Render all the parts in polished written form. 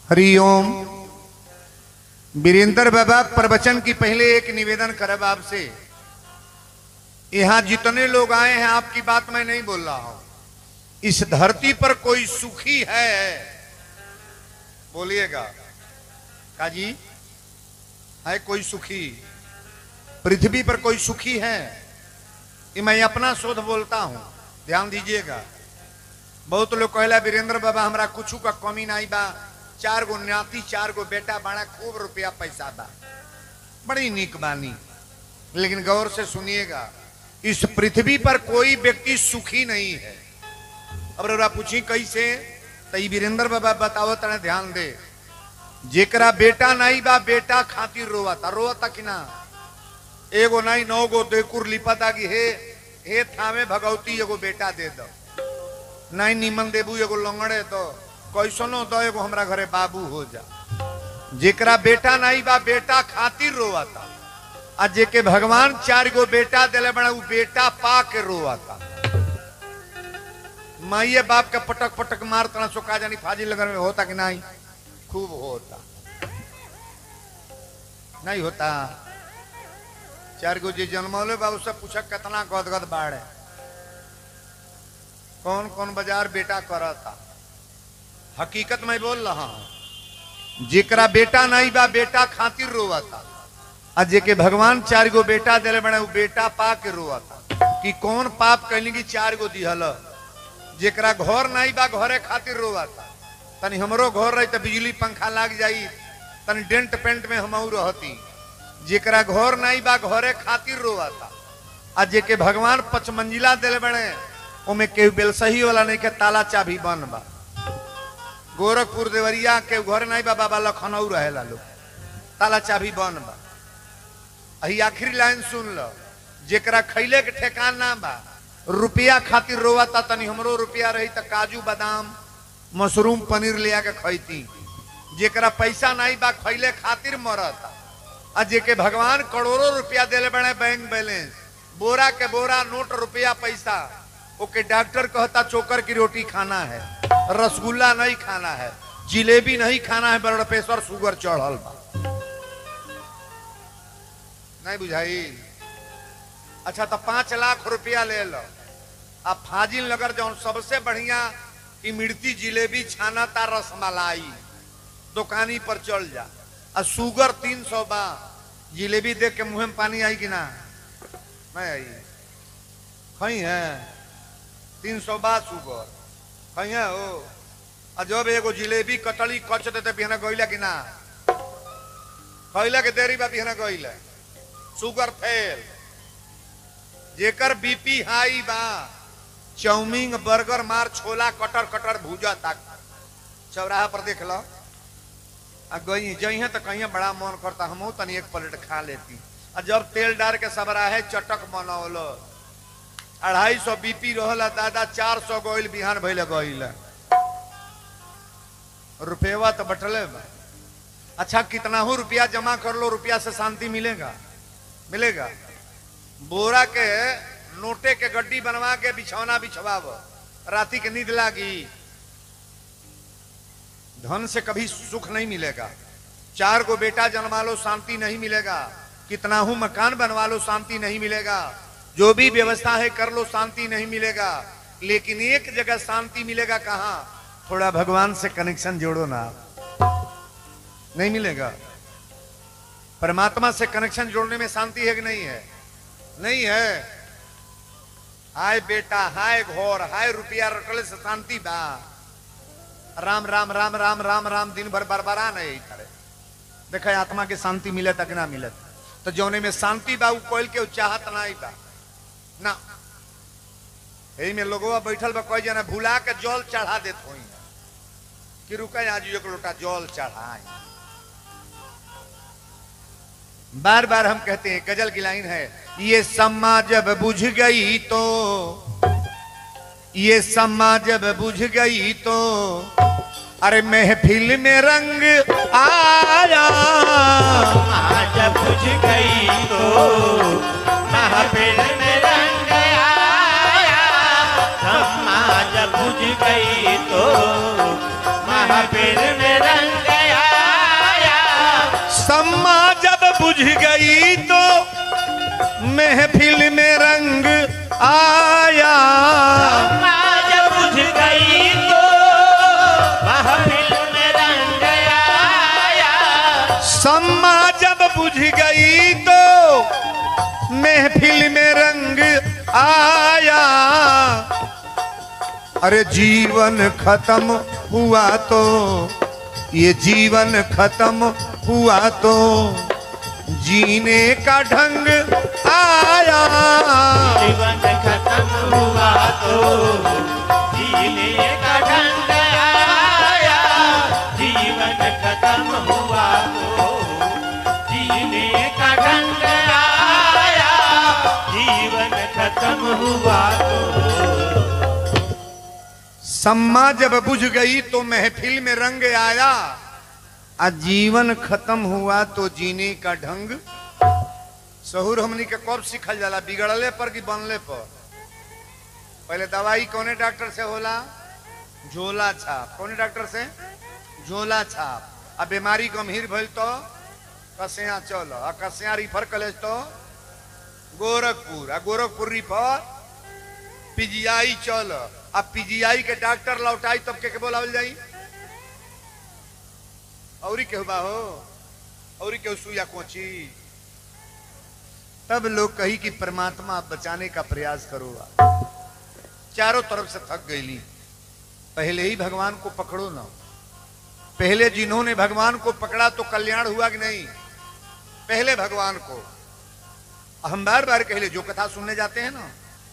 हरिओम। वीरेंद्र बाबा प्रवचन की पहले एक निवेदन करब आपसे। यहाँ जितने लोग आए हैं आपकी बात मैं नहीं बोल रहा हूं। इस धरती पर कोई सुखी है? बोलिएगा काजी, है कोई सुखी? पृथ्वी पर कोई सुखी है? ये मैं अपना शोध बोलता हूं, ध्यान दीजिएगा। बहुत लोग कहला वीरेंद्र बाबा हमरा कुछ का कमी नहीं बा, 4 गो नाती 4 गो बेटा बड़ा, खूब रुपया पैसा बा, बड़ी नीक बानी। लेकिन गौर से सुनिएगा, इस पृथ्वी पर कोई व्यक्ति सुखी नहीं है। अब रउरा पूछी कैसे, तो वीरेंद्र बाबा बताओ तने, ध्यान दे। जेकरा बेटा नहीं बा, बेटा खातिर रोवाता, रोवाता कि ना? एगो नहीं 9 गो देकुर लिपता कि हे थामे भगवती एगो बेटा दे दो, नहीं निमन देबू एगो लंगड़े दो, कैसनो दो एगो हमरा घरे बाबू हो जा। जेकरा बेटा नहीं बा, बेटा खातिर रोवाता। आ जेके भगवान 4 गो बेटा दिले बड़ा, वो बेटा पा के रोवाता। माइये बाप के पटक पटक मार तना सुखा जानी फाजिल नगर में होता कि नहीं? खूब होता, नहीं होता? 4 गो जी जन्मौले बा, उससे पूछा कितना गदगद बाढ़ है, कौन कौन बाजार बेटा करता। हकीकत मैं बोल रहा हूं। जेकरा बेटा नहीं बा, बेटा खातिर रोवाता। आ जेके भगवान 4 गो बेटा दिले बड़ा, वो बेटा पा के रोवाता। कि कौन पाप कहली कि 4 गो दिहल। जेकरा घर नहीं बा, घरे खातिर रोवाता। तनी हमरो घर रही तो बिजली पंखा लाग जाई, तनी डेंट पेंट में हमहू रहती। जेकरा घर नहीं बा, घरे खातिर रोवाता। आ जेके भगवान 5 मंजिला दिले बड़े, ओमे केहू बेलसही वाला नहीं के ताला चाबी बन बा। गोरखपुर देवरिया के घर नहीं बा, बाबा लखनऊ रहेला लोग, ताला चाबी बन बा। अही आखिरी लाइन सुन लो। जेकरा खैले के ठेकान ना बा, रुपया खातिर रोवाता। तनी हमरो रुपया रही तो काजू बादाम मशरूम पनीर ले आके खैती। जेकरा पैसा नहीं बा, खैले खातिर मरता। आ जेके भगवान करोड़ों रुपया दिले बड़े, बैंक बैलेंस, बोरा के बोरा नोट रुपया पैसा, ओके डॉक्टर कहता चोकर की रोटी खाना है, रसगुल्ला नहीं खाना है, जिलेबी नहीं खाना है, ब्लड प्रेशर शुगर चढ़ल बा। नहीं बुझाई? अच्छा तो 5 लाख रुपया ले लो। अब फाजिल नगर जो सबसे बढ़िया इमरती जिलेबी छाना ता रसमलाई, दुकानी पर चल जा। और शुगर 300 बा, जिलेबी देख के मुंह में पानी आई कि ना? नहीं आई? खई है 300 बा शुगर, खई है हो। और जब एगो जिलेबी कटली कच देते बिहना गईला कि ना? खैला के देरी बा बिहना गईला, शुगर फेल। जेकर बीपी हाई बा, चाउमीन बर्गर मार छोला कटर कटर भूजा तक चौराहा पर देख लो। गई जई है तो कहीं बड़ा मन करता, हम तनी एक प्लेट खा लेती। और जब तेल डाल के सबरा है चटक बनौलो, 250 बीपी रहला दादा, 400 गोइल बिहान भैले गईल। रुपया तो बटले बा। अच्छा कितना हो रुपया जमा कर लो, रुपया से शांति मिलेगा? मिलेगा? बोरा के नोटे के गड्डी बनवा के बिछौना बिछवाव, राती के नींद लागी। धन से कभी सुख नहीं मिलेगा। 4 गो बेटा जन्मा लो, शांति नहीं मिलेगा। कितना हूं मकान बनवा लो, शांति नहीं मिलेगा। जो भी व्यवस्था है कर लो, शांति नहीं मिलेगा। लेकिन एक जगह शांति मिलेगा, कहां? थोड़ा भगवान से कनेक्शन जोड़ो ना, नहीं मिलेगा? परमात्मा से कनेक्शन जोड़ने में शांति है कि नहीं है? नहीं है। हाय बेटा, हाय घोर, हाय रुपया रटले से शांति बा? राम राम राम राम राम राम दिन भर बरबरा नहीं करे। देखा आत्मा के शांति मिले तक ना मिले। तो जौने में शांति बा, वो कोयल के चाहत नहीं बा ना। यही में लोगवा बैठल बा, कोई जना भुला के जल चढ़ा देत होई कि रुका आज एक लोटा जल चढ़ाए। बार बार हम कहते हैं, गजल की लाइन है, ये सम्मा जब बुझ गई तो, ये सम्मा जब बुझ गई तो, अरे महफिल में रंग आया। जब बुझ गई तो महफिल में रंग आया। सम्मा जब बुझ गई तो महफिल में रंग बुझ गई तो महफिल में रंग आया। जब बुझ गई तो महफिल में रंग आया। सम्मा जब बुझ गई तो महफिल में रंग आया। अरे जीवन खत्म हुआ तो, ये जीवन खत्म हुआ तो जीने का ढंग आया। जीवन खत्म हुआ तो जीने का ढंग आया। जीवन खत्म हुआ तो जीने का ढंग आया। जीवन खत्म हुआ तो। सम्मा जब बुझ गई तो महफिल में रंग आया। जीवन खत्म हुआ तो जीने का ढंग। सहूर हमनी के कब सीखल जाला? बिगड़ले पर कि बनले पर? पहले दवाई कौने डॉक्टर से होला? झोला छाप। कौने डॉक्टर से? झोला छाप। अब बीमारी गंभीर भइल तो कसिया चल, आ कसिया रिफर कलेज तो गोरखपुर, आ गोरखपुर रिफर पीजीआई चल। अब पीजीआई के डॉक्टर लौटाई तब के बोलावल जाई? औरी केहू बा हो, औरी केहू सुइया कोची। तब लोग कही कि परमात्मा बचाने का प्रयास करो। चारों तरफ से थक गईली। पहले ही भगवान को पकड़ो ना। पहले जिन्होंने भगवान को पकड़ा तो कल्याण हुआ कि नहीं? पहले भगवान को। हम बार बार कहले, जो कथा सुनने जाते हैं ना,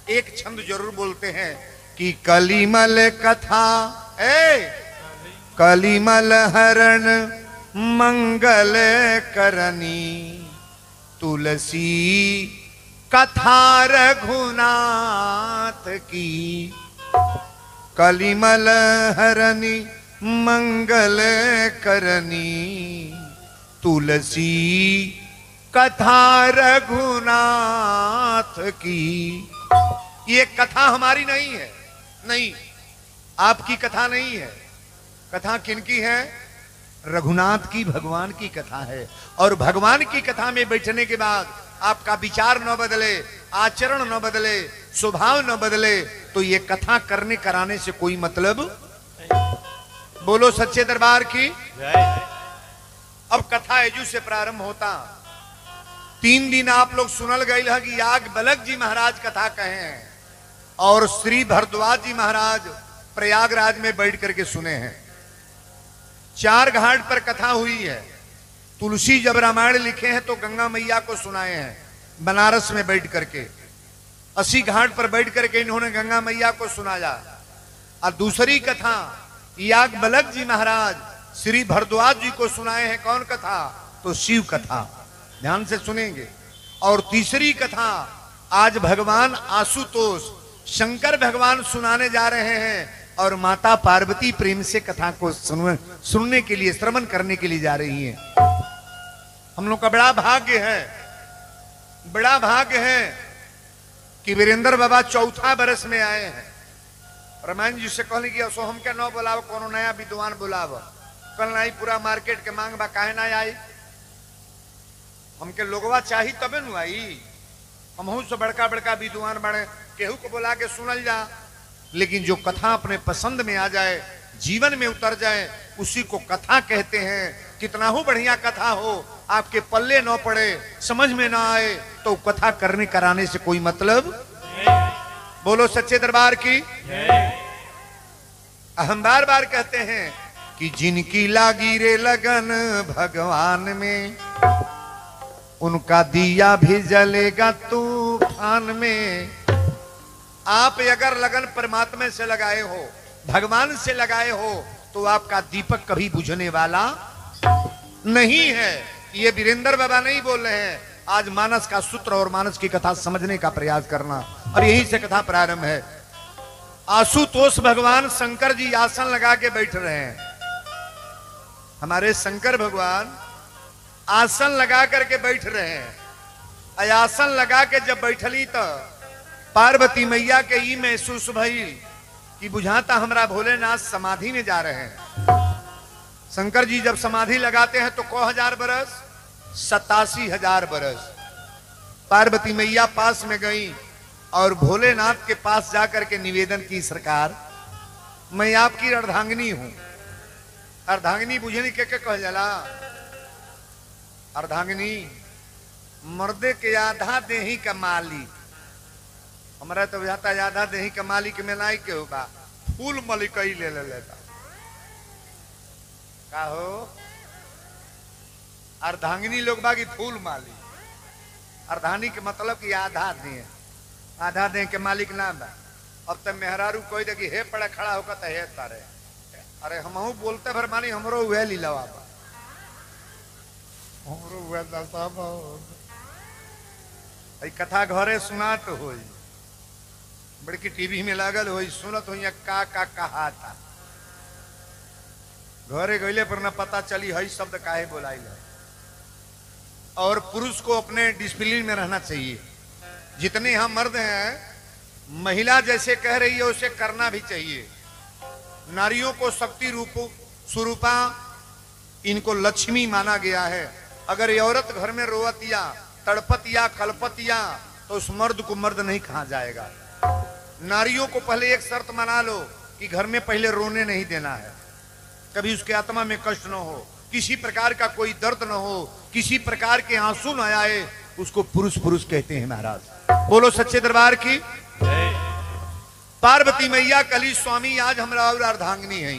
एक छंद जरूर बोलते हैं कि कलिमल कथा, कलिमल हरण मंगल करनी, तुलसी कथा रघुनाथ की। कलिमल हरनी मंगल करनी, तुलसी कथा रघुनाथ की। ये कथा हमारी नहीं है, नहीं, आपकी कथा नहीं है। कथा किनकी है? रघुनाथ की, भगवान की कथा है। और भगवान की कथा में बैठने के बाद आपका विचार न बदले, आचरण न बदले, स्वभाव न बदले, तो ये कथा करने कराने से कोई मतलब। बोलो सच्चे दरबार की। अब कथा एजू से प्रारंभ होता। 3 दिन आप लोग सुनल गए है कि याग बलक जी महाराज कथा कहे हैं और श्री भरद्वाज जी महाराज प्रयागराज में बैठ करके सुने हैं। 4 घाट पर कथा हुई है। तुलसी जब रामायण लिखे हैं तो गंगा मैया को सुनाए हैं बनारस में बैठ करके। 80 घाट पर बैठ करके इन्होंने गंगा मैया को सुनाया। और दूसरी कथा याग बलक जी महाराज श्री भरद्वाज जी को सुनाए हैं। कौन कथा? तो शिव कथा। ध्यान से सुनेंगे। और तीसरी कथा आज भगवान आशुतोष शंकर भगवान सुनाने जा रहे हैं और माता पार्वती प्रेम से कथा को सुनने के लिए, श्रवण करने के लिए जा रही हैं। हम लोग का बड़ा भाग्य है, बड़ा भाग्य है कि वीरेंद्र बाबा 4था बरस में आए हैं। रामायण जी से कहने की असो हम क्या न बुलाव, कोनो नया विद्वान बुलाव। कल नहीं पूरा मार्केट के मांग बा, काहे ना आई? हमके लोगवा चाहिए तबे नु आई। हमहू से बड़का बड़का विद्वान बने, केहू को बुला के सुनल जा। लेकिन जो कथा अपने पसंद में आ जाए, जीवन में उतर जाए, उसी को कथा कहते हैं। कितना हो बढ़िया कथा हो, आपके पल्ले न पड़े, समझ में ना आए, तो कथा करने कराने से कोई मतलब। बोलो सच्चे दरबार की। हम बार बार कहते हैं कि जिनकी लागी रे लगन भगवान में, उनका दिया भी जलेगा तूफान में। आप अगर लगन परमात्मा से लगाए हो, भगवान से लगाए हो, तो आपका दीपक कभी बुझने वाला नहीं है। ये वीरेंद्र बाबा नहीं बोल रहे हैं। आज मानस का सूत्र और मानस की कथा समझने का प्रयास करना, और यही से कथा प्रारंभ है। आशुतोष भगवान शंकर जी आसन लगा के बैठ रहे हैं। हमारे शंकर भगवान आसन लगा करके बैठ रहे हैं। आसन लगा के जब बैठली तो पार्वती मैया के ई महसूस भइल कि बुझाता हमरा भोलेनाथ समाधि में जा रहे हैं। शंकर जी जब समाधि लगाते हैं तो 1000 बरस 87,000 बरस। पार्वती मैया पास में गई और भोलेनाथ के पास जाकर के निवेदन की, सरकार मैं आपकी अर्धांगिनी हूं। अर्धांगिनी बुझनी के कह जाला? अर्धांगिनी मर्दे के आधा देही का मालिक। हमारा तो जाता आधा देही का मालिक में नाई के होगा, फूल मलिकई ले लेता का हो। अर्धांगिनी लोग बागी फूल मालिक। अर्धांगिनी के मतलब कि आधा दे के मालिक ना बा। अब तक मेहरारू कोई देखी हे पड़ा खड़ा होकर तो हे तारे, अरे हमहू बोलते भर मानी हमरो वह लीलावा बा, हमरो वह दशा बा। कथा घरे सुना तो हो, बड़की टीवी में लागल हो, सुनत हो का कहा था। घरे गईले पर न पता चली हई शब्द काहे बोलाई है। और पुरुष को अपने डिसिप्लिन में रहना चाहिए। जितने हम मर्द हैं, महिला जैसे कह रही है उसे करना भी चाहिए। नारियों को शक्ति रूप स्वरूपा, इनको लक्ष्मी माना गया है। अगर ये औरत घर में रोवतिया, तड़पतिया, कलपतिया, तो उस मर्द को मर्द नहीं कहा जाएगा। नारियों को पहले एक शर्त मना लो कि घर में पहले रोने नहीं देना है, कभी उसके आत्मा में कष्ट न हो, किसी प्रकार का कोई दर्द न हो, किसी प्रकार के आंसू न आए, उसको पुरुष पुरुष कहते हैं महाराज। बोलो सच्चे दरबार की। पार्वती मैया कली स्वामी आज हमारा और अर्धांगिनी है।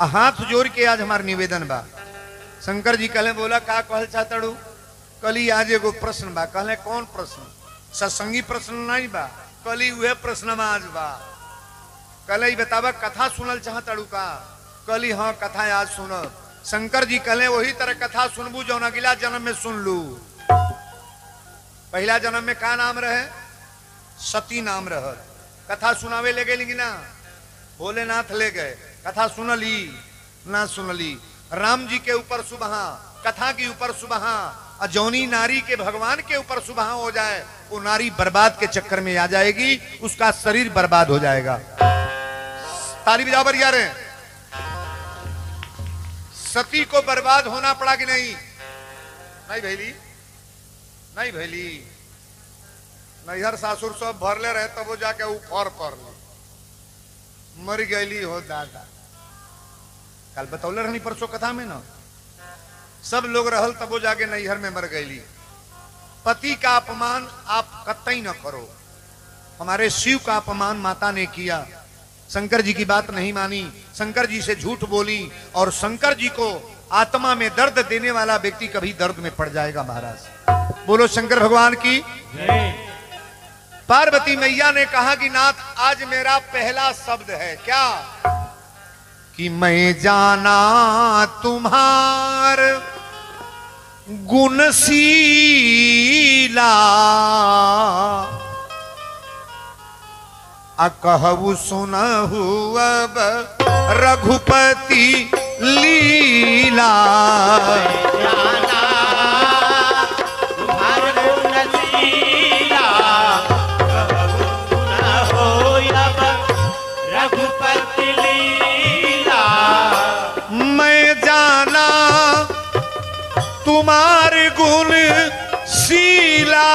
हाथ जोड़ के आज हमारा निवेदन बा। शंकर जी कहले बोला का कहल चाहतड़ू? कली आज एगो प्रश्न बा। कहले कौन प्रश्न? सत्संगी प्रश्न नहीं बा, कली वह प्रश्न आज बा। कहले बतावा कथा सुनल चाहतड़ू का? कली हाँ कथा आज सुन। शंकर जी कहले वही तरह कथा सुनबू जो अगला जन्म में सुन लू। पहला जन्म में का नाम रहे? सती नाम रह। कथा सुनावे ले गए ना, भोलेनाथ ले गए, कथा सुनली ना सुनली। राम जी के ऊपर सुबहा, कथा के ऊपर सुबहा, अजौनी नारी के भगवान के ऊपर सुबहा हो जाए, वो नारी बर्बाद के चक्कर में आ जाएगी, उसका शरीर बर्बाद हो जाएगा। ताली बजाबर यार, सती को बर्बाद होना पड़ा कि नहीं? नहीं भैली, नहीं भैली। नैहर सासुर सब भरले रहे तब वो जाके ऊपर पर मर गईली हो दादा। कल बतौले रहनी परसों कथा में ना, सब लोग रहल तब वो जाके नैहर में मर गईली। पति का अपमान आप कतई न करो। हमारे शिव का अपमान माता ने किया, शंकर जी की बात नहीं मानी, शंकर जी से झूठ बोली, और शंकर जी को आत्मा में दर्द देने वाला व्यक्ति कभी दर्द में पड़ जाएगा महाराज। बोलो शंकर भगवान की। पार्वती मैया ने कहा कि नाथ आज मेरा पहला शब्द है क्या? कि मैं जाना तुम्हार गुणशीला, कहू सुनहु अब रघुपति लीला। तुम्हार गुण शीला,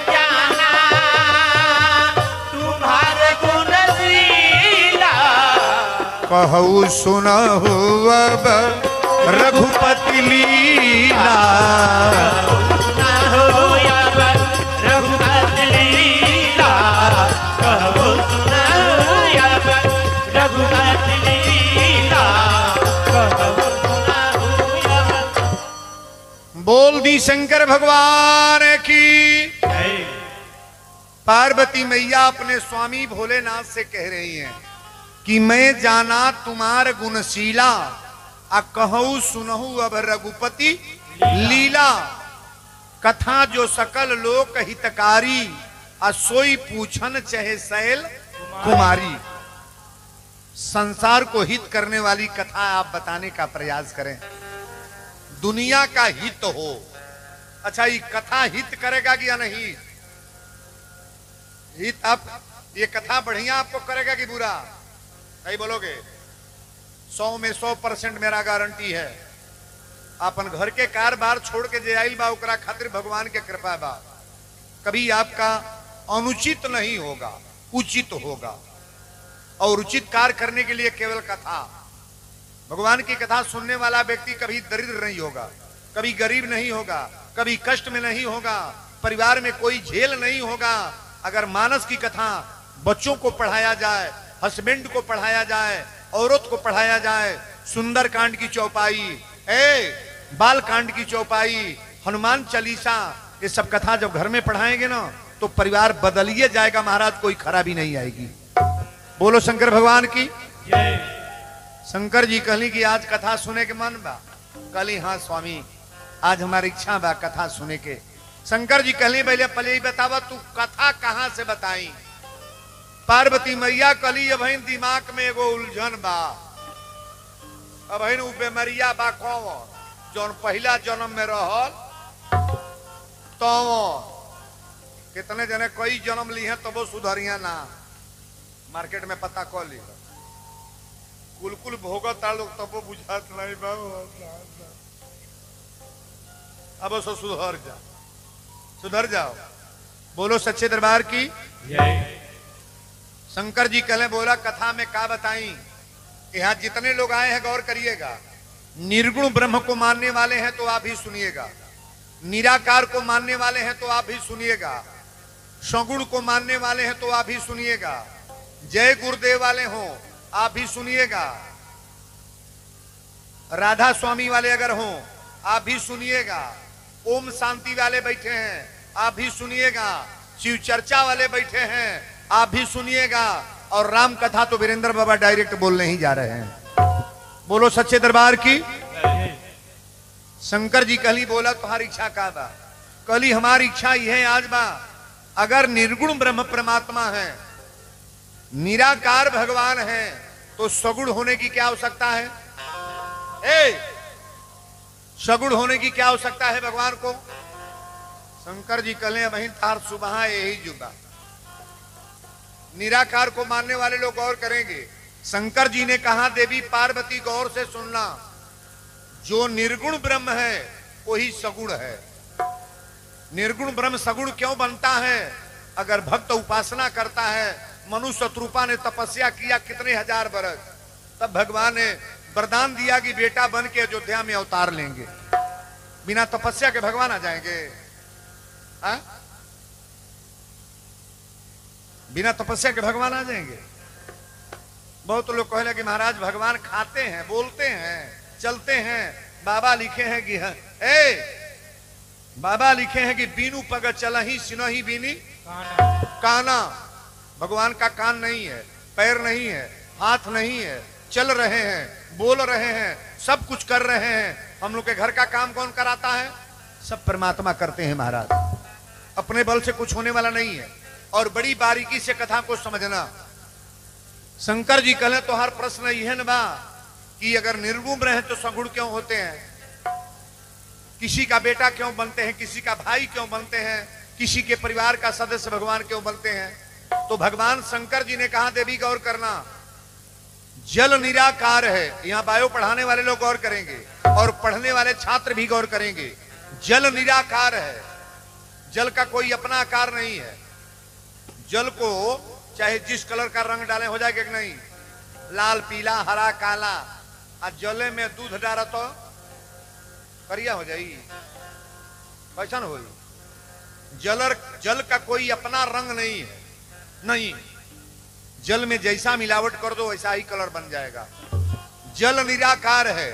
जाना तुम्हार गुण शीला, कहू सुनहु अब रघुपति लीला। रघुपति लीला, कहू सुनहु अब रघुपति लीला। बोल दी शंकर भगवान की। पार्वती मैया अपने स्वामी भोलेनाथ से कह रही हैं कि मैं जाना तुम्हार गुणशीला, कहूँ सुनहु अब रघुपति लीला। कथा जो सकल लोक हितकारी, सोई पूछन चहे शैल कुमारी। संसार को हित करने वाली कथा आप बताने का प्रयास करें, दुनिया का हित हो। अच्छा ये कथा हित करेगा कि या नहीं? हित आप, ये कथा बढ़िया आपको करेगा कि बुरा? कहीं बोलोगे? 100 में 100% मेरा गारंटी है अपन घर के कार बार छोड़ के जे आइल बा ओकरा खातिर भगवान के कृपा बा। कभी आपका अनुचित नहीं होगा, उचित होगा। और उचित कार्य करने के लिए केवल कथा, भगवान की कथा सुनने वाला व्यक्ति कभी दरिद्र नहीं होगा, कभी गरीब नहीं होगा, कभी कष्ट में नहीं होगा, परिवार में कोई झेल नहीं होगा। अगर मानस की कथा बच्चों को पढ़ाया जाए, हस्बैंड को पढ़ाया जाए, औरत को पढ़ाया जाए, सुंदर कांड की चौपाई, बाल कांड की चौपाई, हनुमान चालीसा, ये सब कथा जब घर में पढ़ाएंगे ना तो परिवार बदलिए जाएगा महाराज, कोई खराबी नहीं आएगी। बोलो शंकर भगवान की जय। शंकर जी कहली कि आज कथा सुने के मन बा। कहली हाँ स्वामी, आज हमारी इच्छा बा कथा सुने के। शंकर जी कहली पहले ही बतावा तू कथा कहां से बताई। पार्वती मैया कहली अब दिमाग में एगो उलझन बा। अब उ बेमरिया बा कौन जौन पहला जन्म में रहल तो कितने जने कई जन्म ली हैं तो वो सुधरिया ना, मार्केट में पता कर ली। कुल भोगता लोग तब वो बुझात नहीं बा। अब सो सुधर जाओ। बोलो सच्चे दरबार की जय। शंकर जी कहले बोला कथा में क्या बताई। यहाँ जितने लोग आए हैं गौर करिएगा। निर्गुण ब्रह्म को मानने वाले हैं तो आप भी सुनिएगा, निराकार को मानने वाले हैं तो आप भी सुनिएगा, सगुण को मानने वाले हैं तो आप भी सुनिएगा, जय गुरुदेव वाले हों आप भी सुनिएगा, राधा स्वामी वाले अगर हों आप भी सुनिएगा, ओम शांति वाले बैठे हैं आप भी सुनिएगा, शिव चर्चा वाले बैठे हैं आप भी सुनिएगा, और राम कथा तो वीरेंद्र बाबा डायरेक्ट बोलने ही जा रहे हैं। बोलो सच्चे दरबार की। शंकर जी कहली बोला तुम्हारी इच्छा का बा। कहली हमारी इच्छा यह है आज बा, अगर निर्गुण ब्रह्म परमात्मा है, निराकार भगवान है, तो सगुण होने की क्या आवश्यकता है? सगुण होने की क्या आवश्यकता है भगवान को? शंकर जी कहले वहीं तार सुबह यही जुबा। निराकार को मानने वाले लोग गौर करेंगे। शंकर जी ने कहा देवी पार्वती गौर से सुनना, जो निर्गुण ब्रह्म है वही सगुण है। निर्गुण ब्रह्म सगुण क्यों बनता है? अगर भक्त उपासना करता है, मनुष्य शत्रुपा ने तपस्या किया कितने हजार बरस, तब भगवान ने वरदान दिया कि बेटा बन के अयोध्या में अवतार लेंगे। बिना तपस्या के भगवान आ जाएंगे? बिना तपस्या के भगवान आ जाएंगे? बहुत लोग कहले कि महाराज भगवान खाते हैं, बोलते हैं, चलते हैं। बाबा लिखे हैं कि बाबा लिखे हैं कि बीनू पग चलही सिनही बीनी काना। भगवान का कान नहीं है, पैर नहीं है, हाथ नहीं है, चल रहे हैं, बोल रहे हैं, सब कुछ कर रहे हैं। हम लोग के घर का काम कौन कराता है? सब परमात्मा करते हैं महाराज। अपने बल से कुछ होने वाला नहीं है। और बड़ी बारीकी से कथा को समझना। शंकर जी कहले तो हर प्रश्न यह न बा कि अगर निर्गुण रहे तो सगुण क्यों होते हैं? किसी का बेटा क्यों बनते हैं, किसी का भाई क्यों बनते हैं, किसी के परिवार का सदस्य भगवान क्यों बनते हैं? तो भगवान शंकर जी ने कहा देवी गौर करना, जल निराकार है। यहाँ बायो पढ़ाने वाले लोग गौर करेंगे और पढ़ने वाले छात्र भी गौर करेंगे। जल निराकार है, जल का कोई अपना आकार नहीं है। जल को चाहे जिस कलर का रंग डाले हो जाएगा कि नहीं, लाल पीला हरा काला। आज जले में दूध डाला तो करिया हो जाएगी, कैसा हो? जल का कोई अपना रंग नहीं है, नहीं। जल में जैसा मिलावट कर दो वैसा ही कलर बन जाएगा। जल निराकार है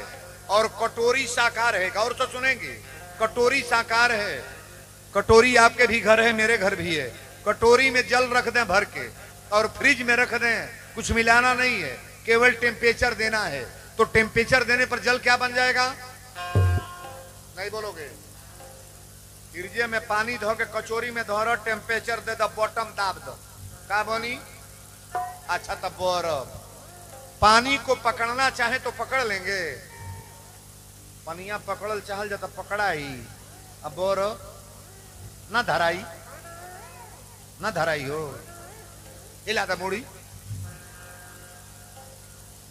और कटोरी साकार है। गौर से सुनेंगे, कटोरी साकार है। कटोरी आपके भी घर है, मेरे घर भी है। कटोरी में जल रख दें भर के और फ्रिज में रख दें, कुछ मिलाना नहीं है, केवल टेम्परेचर देना है। तो टेम्परेचर देने पर जल क्या बन जाएगा? नहीं बोलोगे? फ्रिज में पानी धो के कचोरी में धो, टेम्परेचर दे दो, बॉटम दाब दो, क्या बनी? अच्छा तब बर्फ। पानी को पकड़ना चाहे तो पकड़ लेंगे, पनिया पकड़ल चाहल जाता पकड़ा ही। अब बर्फ ना धराई, ना धराई हो इलादा मुड़ी,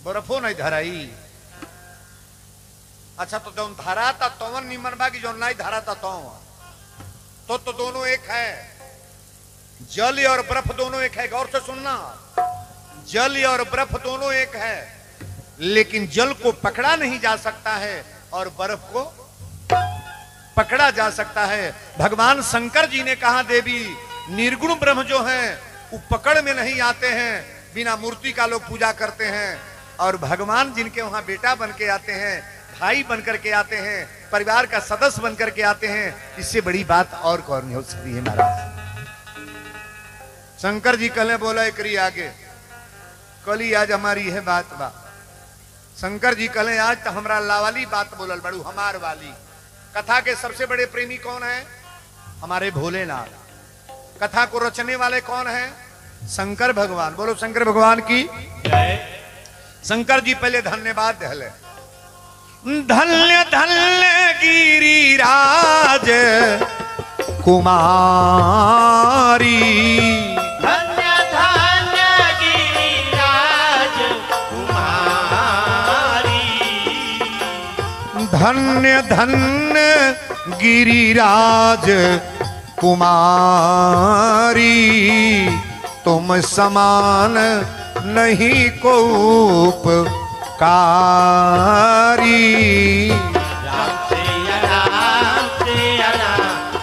बर्फो नहीं धराई। अच्छा तो जौन धारा था तोवन निमन बा कि जौन नहीं धारा था तो दोनों एक है। जल और बर्फ दोनों एक है, गौर से सुनना। जल और बर्फ दोनों एक है, लेकिन जल को पकड़ा नहीं जा सकता है और बर्फ को पकड़ा जा सकता है। भगवान शंकर जी ने कहा देवी निर्गुण ब्रह्म जो है वो पकड़ में नहीं आते हैं, बिना मूर्ति का लोग पूजा करते हैं। और भगवान जिनके वहां बेटा बन के आते हैं, भाई बन करके आते हैं, परिवार का सदस्य बन करके आते हैं, इससे बड़ी बात और कौन नहीं हो सकती है महाराज। शंकर जी कल बोला एकरी आगे कली आज हमारी है बात बा। शंकर जी कल आज तो हमारा लावाली बात बोलल बड़ू हमार वाली। कथा के सबसे बड़े प्रेमी कौन है? हमारे भोलेनाथ। कथा को रचने वाले कौन है? शंकर भगवान। बोलो शंकर भगवान की जय। शंकर जी पहले धन्यवाद दहले। धन्य धन्य गिरिराज कुमारी, धन्य धन्य गिरिराज कुमारी, धन्य धन्य गिरिराज कुमारी, तुम समान नहीं को उपकारी। राम सिया राम,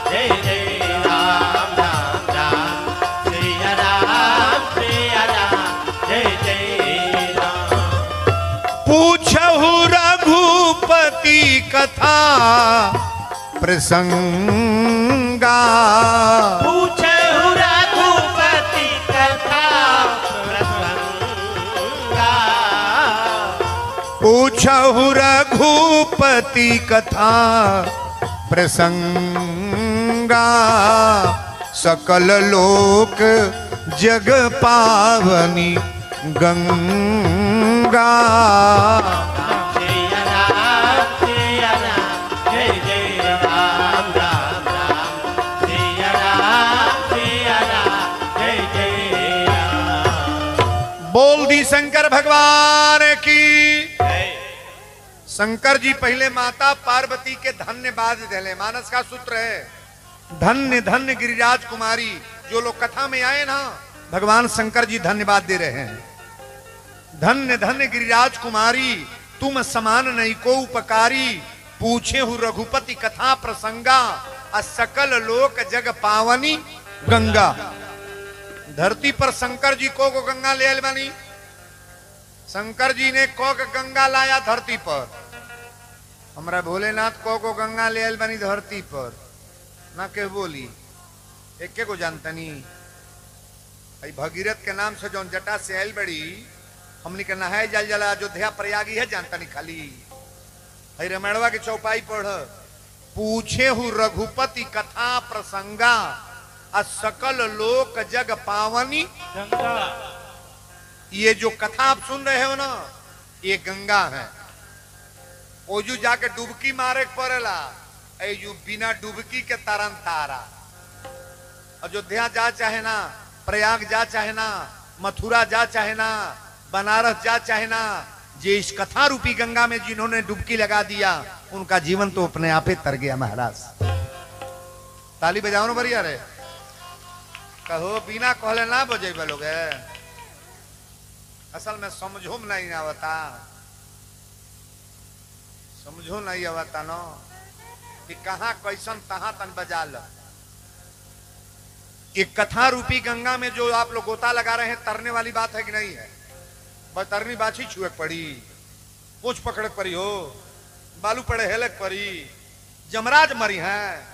जय जय राम राम राम, सिया राम, जय जय राम। पूछहु रघुपति कथा प्रसंगा, पूछहु रघुपति कथा प्रसंगा, पूछहु रघुपति कथा प्रसंगा, सकल लोक जग पावनी गंगा। सिया राम, जय जय राम राम राम, सिया राम, जय जय राम। बोल दी शंकर भगवान की। जय। शंकर जी पहले माता पार्वती के धन्यवाद दिले। मानस का सूत्र है धन्य धन्य गिरिराज कुमारी। जो लोग कथा में आए ना, भगवान शंकर जी धन्यवाद दे रहे हैं। धन्य धन्य गिरिराज कुमारी, तुम समान नहीं को उपकारी, पूछे हु रघुपति कथा प्रसंगा, सकल लोक जग पावनी गंगा। धरती पर शंकर जी को गंगा ले आयल बनी। शंकर जी ने को गंगा लाया धरती पर। हमारा भोलेनाथ को गंगा ले आयल बनी धरती पर। ना के बोली एक को जानतनी भगीरथ के नाम से जो जटा से आयल बड़ी, हमने के नहाय जल जला अयोध्या प्रयागी है जानतनी खाली। हई रमणवा की चौपाई पढ़, पूछे हु रघुपति कथा प्रसंगा, सकल लोक जग पावनी गंगा। ये जो कथा आप सुन रहे हो ना, ये गंगा है। ओजू जाके डुबकी मारे पड़ेला, ऐजू बिना डुबकी के तरन तारा। अयोध्या जा चाहे ना, प्रयाग जा चाहे ना, मथुरा जा चाहे ना, बनारस जा चाहे ना, जे इस कथा रूपी गंगा में जिन्होंने डुबकी लगा दिया, उनका जीवन तो अपने आप ही तर गया महाराज। ताली बजाओ ना बढ़िया रे। कहो बिना कहले ना बजे लोग। असल में समझो में नहीं आवता, समझो नहीं आवता नो कि कहां कैसन तहां तन बजा लो। एक कथा रूपी गंगा में जो आप लोग गोता लगा रहे हैं, तरने वाली बात है कि नहीं है? बस तरनी बाछी छुए पड़ी, पूछ पकड़े पड़ी हो, बालू पड़े हेलक पड़ी, जमराज मरी है।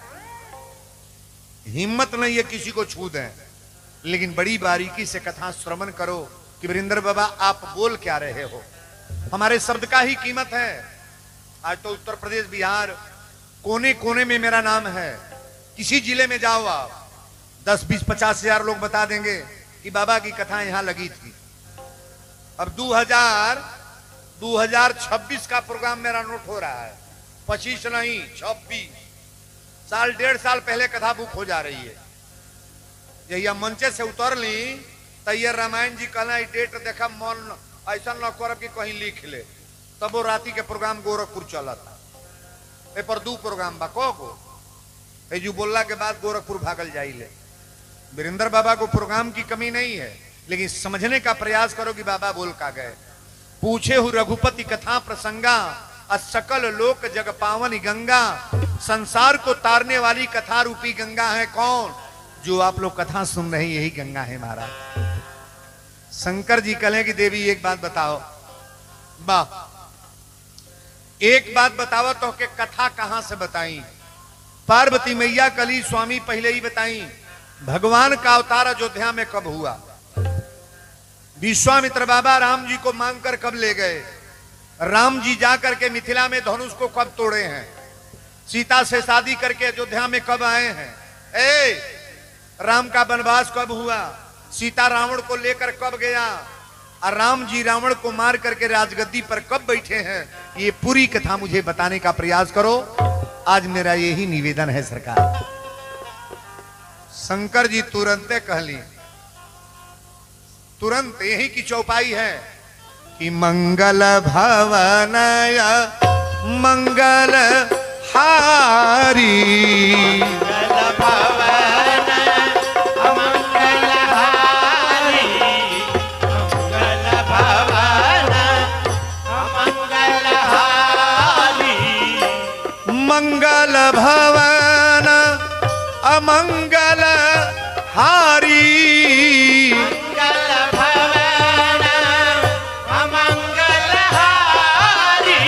हिम्मत नहीं है किसी को छू दें, लेकिन बड़ी बारीकी से कथा श्रवण करो कि वीरेंद्र बाबा आप बोल क्या रहे हो। हमारे शब्द का ही कीमत है। आज तो उत्तर प्रदेश बिहार कोने कोने में मेरा नाम है। किसी जिले में जाओ आप, 10, 20, 50 हजार लोग बता देंगे कि बाबा की कथा यहां लगी थी। अब 2026 का प्रोग्राम मेरा नोट हो रहा है। 25 नहीं 26 साल, 1.5 साल पहले कथा बुक हो जा रही है। यही मंचे से उतर ली तैयार रामायण जी कहना डेट देखा मन ऐसा न करब कि कहीं लिख ले, तब वो राती के प्रोग्राम गोरखपुर चला था। ए पर 2 प्रोग्राम बा को ए जो बोलला के बाद गोरखपुर भागल जाइले। वीरेंद्र बाबा को प्रोग्राम की कमी नहीं है, लेकिन समझने का प्रयास करो कि बाबा बोल का गए। पूछे हु रघुपति कथा प्रसंगा, सकल लोक जग पावन गंगा। संसार को तारने वाली कथा रूपी गंगा है कौन? जो आप लोग कथा सुन रहे हैं यही गंगा है महाराज। शंकर जी कहें कि देवी एक बात बताओ। वाह, एक बात बताओ तो कि कथा कहां से बताई? पार्वती मैया कली स्वामी पहले ही बताई। भगवान का अवतार अयोध्या में कब हुआ? विश्वामित्र बाबा राम जी को मांगकर कब ले गए? राम जी जाकर के मिथिला में धनुष को कब तोड़े हैं? सीता से शादी करके अयोध्या में कब आए हैं? राम का वनवास कब हुआ? सीता रावण को लेकर कब गया? और राम जी रावण को मार करके राजगद्दी पर कब बैठे हैं? ये पूरी कथा मुझे बताने का प्रयास करो। आज मेरा यही निवेदन है सरकार। शंकर जी तुरंत कहली, तुरंत यही की चौपाई है कि मंगल भवनय मंगल हारी। मंगल भवन अमंगल हारी, मंगल भवन अमंगल हारी। मंगल भवन अमंगल हारी, मंगल भवन अमंगल हारी।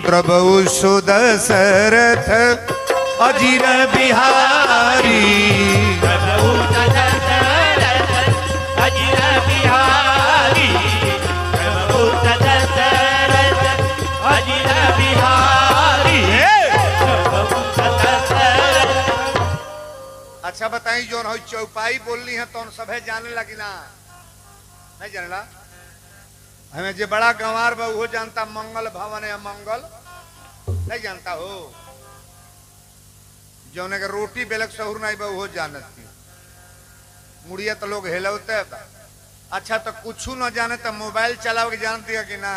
द्रवौ सुदशरथ अजिर बिहारी। प्रभु दशरथ अजिर बिहारी, प्रभु दशरथ अजिर बिहारी, प्रभु दशरथ। अच्छा बताई जो हो चौपाई बोलनी है तो सब जाने लगी ना? नहीं जानला? हमें जो बड़ा गंवार बा वो जानता मंगल भवन है मंगल नहीं जानता हो। जो ने रोटी बेलक सहूर नहीं बा वो जानती। मुड़िया तो लोग हेलौते बा। अच्छा तो कुछ न जाने तो मोबाइल चलाओ के जानती है कि ना?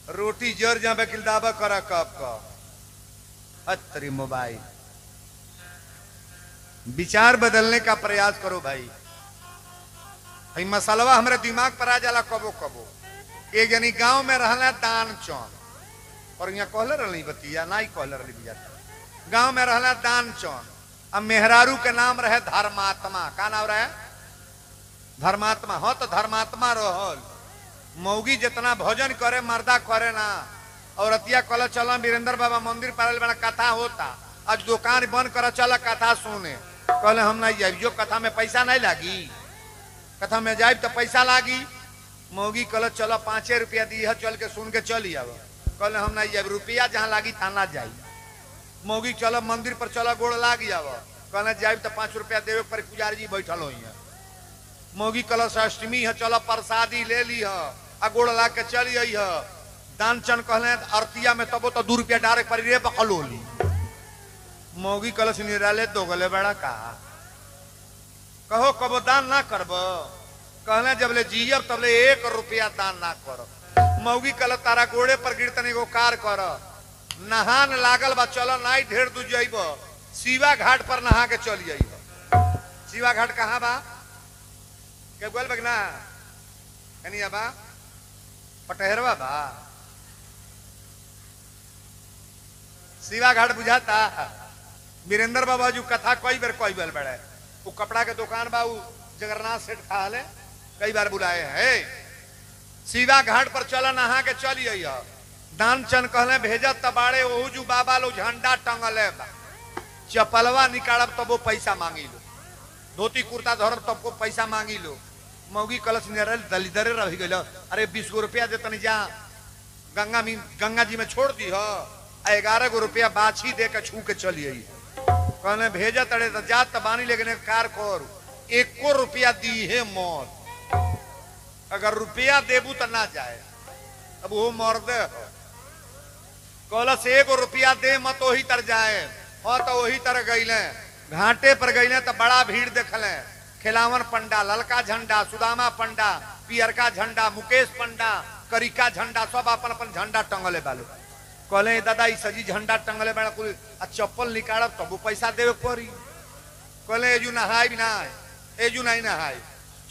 रोटी जर जाबे किलदाबा करा कब का अतरी मोबाइल। विचार बदलने का प्रयास करो भाई। मसलवा हमारे दिमाग पर आ जाला कबो कबो। एक जनी गांव में रहना दान चौन, और यहाँ कहले रही बतिया ना ही कहले रही जाता। गांव में रहना दान चौन। अब मेहरारू के नाम रहे धर्मात्मा। का नाम रहे? धर्मात्मा। हो तो धर्मात्मा रहल। मौगी जितना भोजन करे मर्दा करे ना। और अतिया कल चला वीरेंद्र बाबा मंदिर पर बड़ा कथा होता। आज दुकान बंद कर चला कथा सुने। कहले हम नहीं जाए, जो कथा में पैसा नहीं लागी। कथा में जाए तो पैसा लागी। मौगी कल चलो 5 रुपया दी है, चल के सुन के चली अब। कल हम नहीं जाए, रुपया जहाँ लागी थाना जाई। मौगी चलो मंदिर पर चलो गोड़ लागी अब। कहले जाए तो 5 रुपया देवे पर पुजारी जी बैठल हो। मौगी कल अष्टमी है, चलो प्रसादी ले ली है आ गोड़ ला के चली आई है। दान चन कहले आरतिया में तबो तो 2 रुपया डायरेक्ट पर रे बकलो ली। मौगी कल से निराले दो गले बड़ा कहा कहो कबो दान ना करब। कहले जब ले जीयब तब ले 1 रुपया दान ना कर। मौगी कल तारा गोड़े पर गिरतन एगो कार कर। नहान लागल बा, चलो नाई ढेर दूर जाइब। शिवा घाट पर नहा के चल जाइब। शिवा घाट कहाँ बा? के गोल बगना कनिया बा पटहरवा बा। शिवा घाट बुझाता। वीरेंद्र बाबा जी कथा कई बार बड़े। वो कपड़ा के दुकान बा, जगन्नाथ सेठ खा ले कई बार बुलाए है। शिवा घाट पर चल नहा के चली आई। दान चन कहले भेजत तबाड़े ओहू बाबा लो झंडा टंगले बा। चपलवा निकालब तब वो पैसा मांगी लो। धोती कुर्ता धरब तब को पैसा मांगी लो। मौगी कलश निरल दलिदरे रह गई। अरे 20 रुपया देतनी जा गंगा जी में छोड़ दी हो। 11 रुपया बाछी दे के छू के चली आई। कहने भेजा तड़े तो जात बानी लेकिन कार कर 1 रुपया दी है मौत। अगर रुपया देबू तो ना जाए। अब वो मर्दे हो। कहला से 1 रुपया दे मत वही तर जाए। हाँ तो वही तरह गईले घाटे पर गईले तो बड़ा भीड़ देखले। खिलावन पंडा, ललका झंडा, सुदामा पंडा, पियरका झंडा, मुकेश पंडा, करिका झंडा सब अपन अपन झंडा टंगले बालो कहले दादा ई सजी झंडा टंगले बड़ा कुल आ चप्पल निकालब तब पैसा देवे पड़ी कहले एजू नहाई ना एजू नहीं नहाई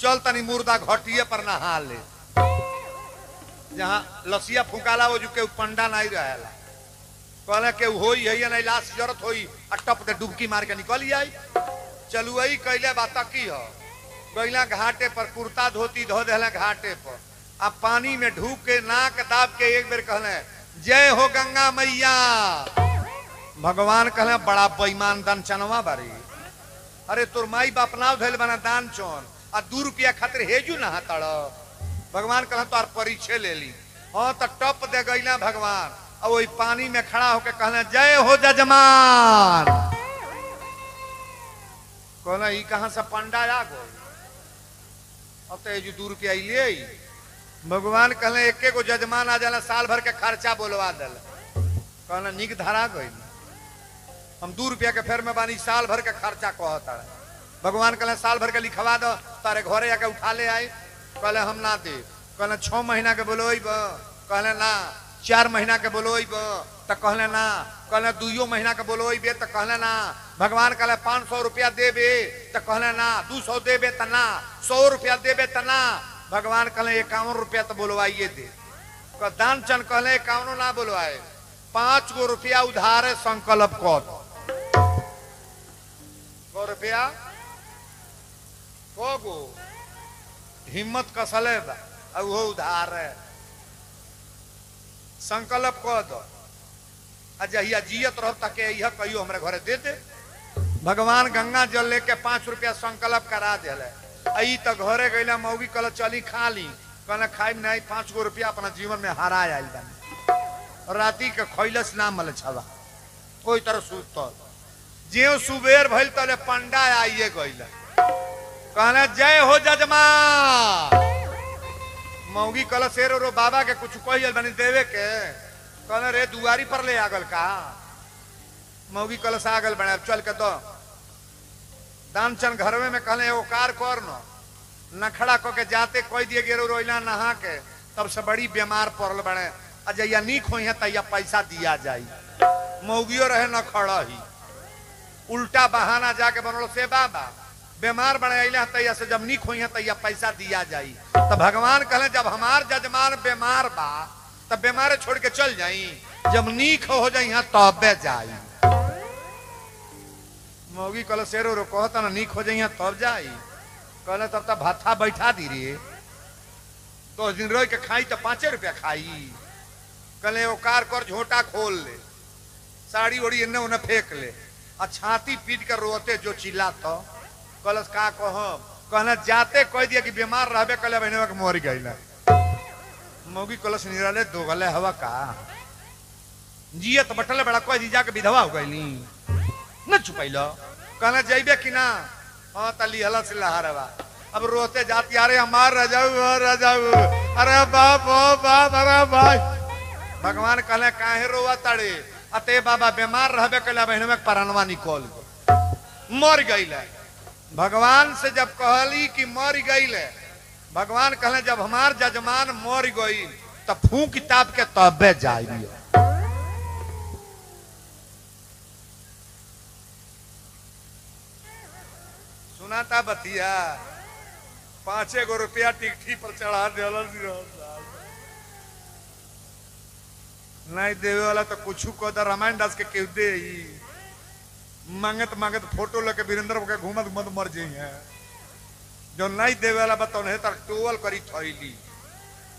चल तनी मुर्दा घटिए पर नहा ले जहाँ लसिया फुकाला वो जो के पंडा नहीं रहेला कहले के होई है नहीं लाश जरूरत होई आ टप दे डुबकी मार के निकल आई चलू आई कैले बात की हो गैला घाटे पर कुर्ता धोती धो देला घाटे पर आ पानी में ढूक के नाक दाब के एक बेर कहले जय हो गंगा मैया भगवान कहले बड़ा बेईमान दान चनवा बारी अरे तोर माई बाप नाव धैल बना दान चौन आ 2 रुपया खातिर हेजू ना तड़ भगवान कहले तोर परिचय ले ली हाँ तो टप दे गैला भगवान और वही पानी में खड़ा होके कहले जय हो जजमान कहले ई कहां से पंडा आ गो अब तो ये 2 रुपया ले भगवान कहले एके गो जजमान आ जाला साल भर के खर्चा बोलवा दल कहले निक धरा गई हम 2 रुपया के फेर में बानी साल भर के खर्चा कहता है भगवान कहले साल भर के लिखवा दो तारे घरे आके उठा ले आए कहले हम ना दे कहले 6 महीना के बोलोब कहले ना 4 महीना के बोलोब तो कहले ना कहले 2 महीना के बोलोबे तो कहले ना भगवान कहले 500 रुपया देबे तो कहले ना 200 देबे तो ना 100 रुपया देबे तो ना भगवान कहले 51 रुपया तो बोलवाइए दे दान चंद कहले 51 ना बोलवाए 5 गो रुपया उधार संकल्प कर रुपया को हिम्मत कसले वो उधार है संकल्प कर दो अजहिया जियत रह तक यह कहियो हमारे घरे दे दे भगवान गंगा जल लेके 5 रुपया संकल्प करा दिले आई तो घरे गईला मौगी कल चली खा ली कहले खाई नहीं 5 गो रुपया अपना जीवन में हरा आयल बने राती के खैलस ना मल छवा कोई तरह सुत जो सुबेर भइल तले पंडा आइए गईला कहले जय हो जजमान मौगी कल शेर रो बाबा के कुछ कहियल बनी देवे के कहले रे दुआरी पर ले आगल का मौगी कल से आगल बने चल के दो दानचन घरवे में कहले एगो कार कर न खड़ा क के जाते कोई दिए गेरो रोइला नहा के तब से बड़ी बीमार पड़ल बने अजैया नीक हो तैया पैसा दिया जाई मौगियो रहे न खड़ा ही उल्टा बहाना जाके बनल से बाबा बीमार बने अला तैया से जब नीक हो तैया पैसा दिया जाई तो भगवान कहले जब हमार जजमान बीमार बा तब बीमारे छोड़ के चल जाई जब नीक हो जाई तबे जाई मौगी कहल शेरो रो कहता ना नीक हो जाई तब जाई कहले तब तक भाथा बैठा दी रे तो दिन रोज के खाई तो 5 रुपया खाई कहले वो कार कर झोटा खोल ले साड़ी ओड़ी इन्ने उन्हें फेंक ले आ छाती पीट कर रोते जो चिल्ला तो कलस का कह कहना जाते कह दिया कि बीमार रहबे कले बहने के मर गई मौगी कलश निराले दो गले हवा का जियत बटले बड़ा कोई दी जाके विधवा हो गई न छुपैलो कहना जाइबे कि ना हाँ तली हला से लहरवा अब रोते जाती अरे हमार रजाऊ अरे बाप ओ बाप अरे भाई भगवान कहले काहे रोवा तड़े अते बाबा बीमार रहबे कले बहने में परनवा निकल मर गई भगवान से जब कहली कि मर गई भगवान कहले जब हमार जजमान मर गई तब फूंक किताब के तबे जाई सुनाता बतिया 5 गो रुपया टिकठी पर चढ़ा दिया नहीं देवे वाला तो कुछ को रामायण दास के केव दे मांगत मांगत फोटो लेके वीरेंद्र के घूमत घूमत मर जाई है जो नहीं देवे वाला बताओ नहीं तर टोवल करी थैली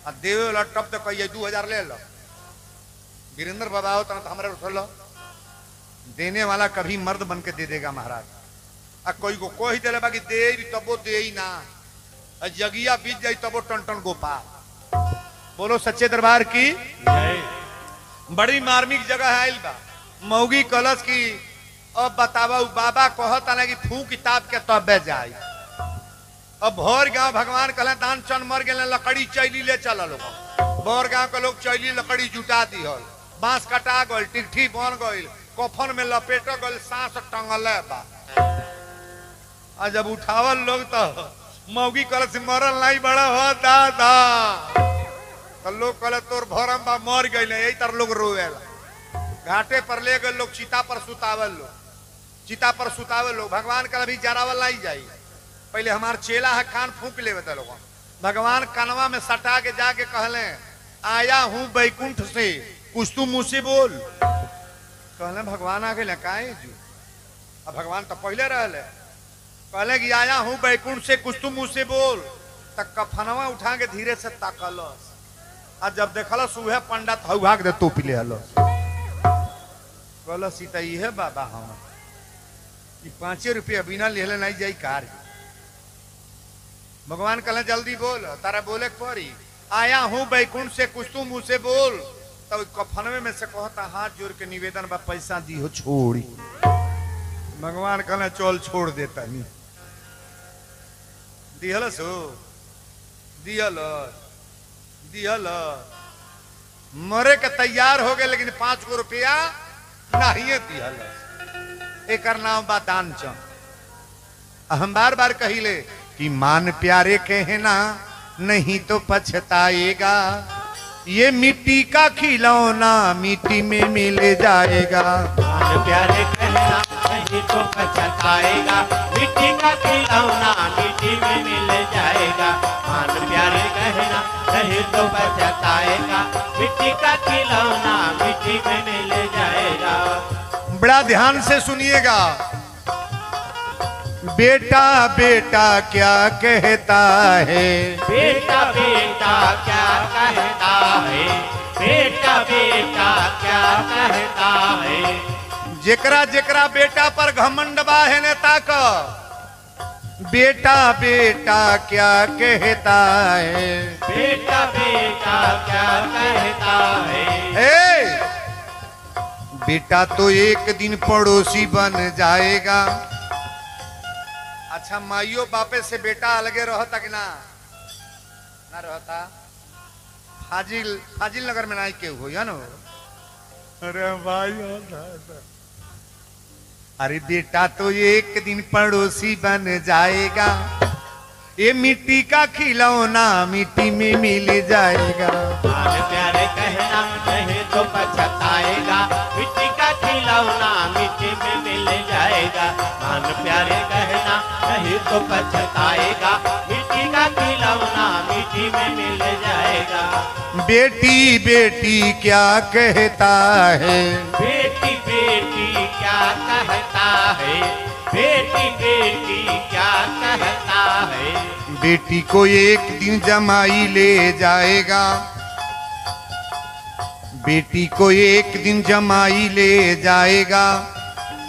आ देवे वाला टप तो कहिए 2000 ले लो वीरेंद्र बाबा हो तो हमारे उठल देने वाला कभी मर्द बन के दे देगा महाराज आ कोई को कोई दिले बाकी दे तबो दे ही ना जगिया बीत जाई तबो टन टन गोपाल बोलो सच्चे दरबार की बड़ी मार्मिक जगह है बा मौगी कलश की अब बतावा बाबा कहता ना कि फू किताब के तबे जाई अब भोर गांव भगवान कहले दान चन मर गए लकड़ी चैली ले चल भोर गांव के लोग चैली लकड़ी जुटा दी बांस कटा गल टिकठी बन गई कफन में लपेट गल सांस टंगल बा आ जब उठावल लोग तो मौगी कल से मरल नहीं बड़ा हो दादा तो लोग कहले तोर भरम बा मर गइले यही तर लोग रोवेला। घाटे पर ले गए लोग चिता पर सुतावल लोग, चिता पर सुतावल लोग। भगवान का अभी जरावल नहीं जाई, पहले हमार चेला है कान फूंक ले बता लोग। भगवान कानवा में सटा के जाके कहले आया हूं बैकुंठ से कुछ तू मुंह से बोल। कहले भगवान आ गए काहे जू? अब भगवान तो पहले रहले, कहले कि आया हूं बैकुंठ से कुछ तू मुंह से बोल। तक कफनवा उठा के धीरे से ताकलस, और जब देखलस उहे पंडित हौहाक दे तोप ले हलस। कहलस सीता ये बाबा हम कि 5 रुपया बिना लेले नहीं जाई कार। भगवान कहले जल्दी बोल, तारा बोले पड़ी। आया हूं बैकुंठ से कुछ तू मुंह से बोल। तब कफनवे में से कहता हाथ जोड़ के निवेदन बा पैसा दी हो छोड़ी। भगवान कहले चल छोड़ देता नहीं। दिहलस हो दिहल दिहल मरे के तैयार हो गए, लेकिन 5 रुपया नहीं दिहल। एक नाम बा दानचंद। हम बार बार कहिले कि मान प्यारे कहना नहीं तो पछताएगा, ये मिट्टी का खिलौना मिट्टी में मिल जाएगा। मान प्यारे कहना नहीं तो पछताएगा, मिट्टी का खिलौना मिट्टी में मिल जाएगा। मान प्यारे कहना नहीं तो पछताएगा, मिट्टी का खिलौना मिट्टी में मिल जाएगा। बड़ा ध्यान से सुनिएगा। बेटा बेटा क्या कहता है, बेटा बेटा क्या कहता है, बेटा बेटा क्या कहता है। जेकरा जेकरा बेटा पर घमंड बा है नेता का, बेटा बेटा क्या कहता है, बेटा बेटा क्या कहता है। हे बेटा तो एक दिन पड़ोसी बन जाएगा। अच्छा माइयो बापे से बेटा अलगे रहता कि ना रहता? फाजिल नगर में नहीं के हो या ना? अरे भाई अरे बेटा तो एक दिन पड़ोसी बन जाएगा, ये मिट्टी का खिलौना मिट्टी में मिल जाएगा। मान प्यारे कहना नहीं तो पछताएगा, मिट्टी का खिलौना मिट्टी में मिल जाएगा। मान प्यारे कहना नहीं तो पछताएगा, मिट्टी का खिलौना मिट्टी में मिल जाएगा। बेटी बेटी क्या कहता है, बेटी बेटी क्या कहता है, बेटी बेटी क्या कहता है। बेटी को एक दिन जमाई ले जाएगा, बेटी को एक दिन जमाई ले जाएगा,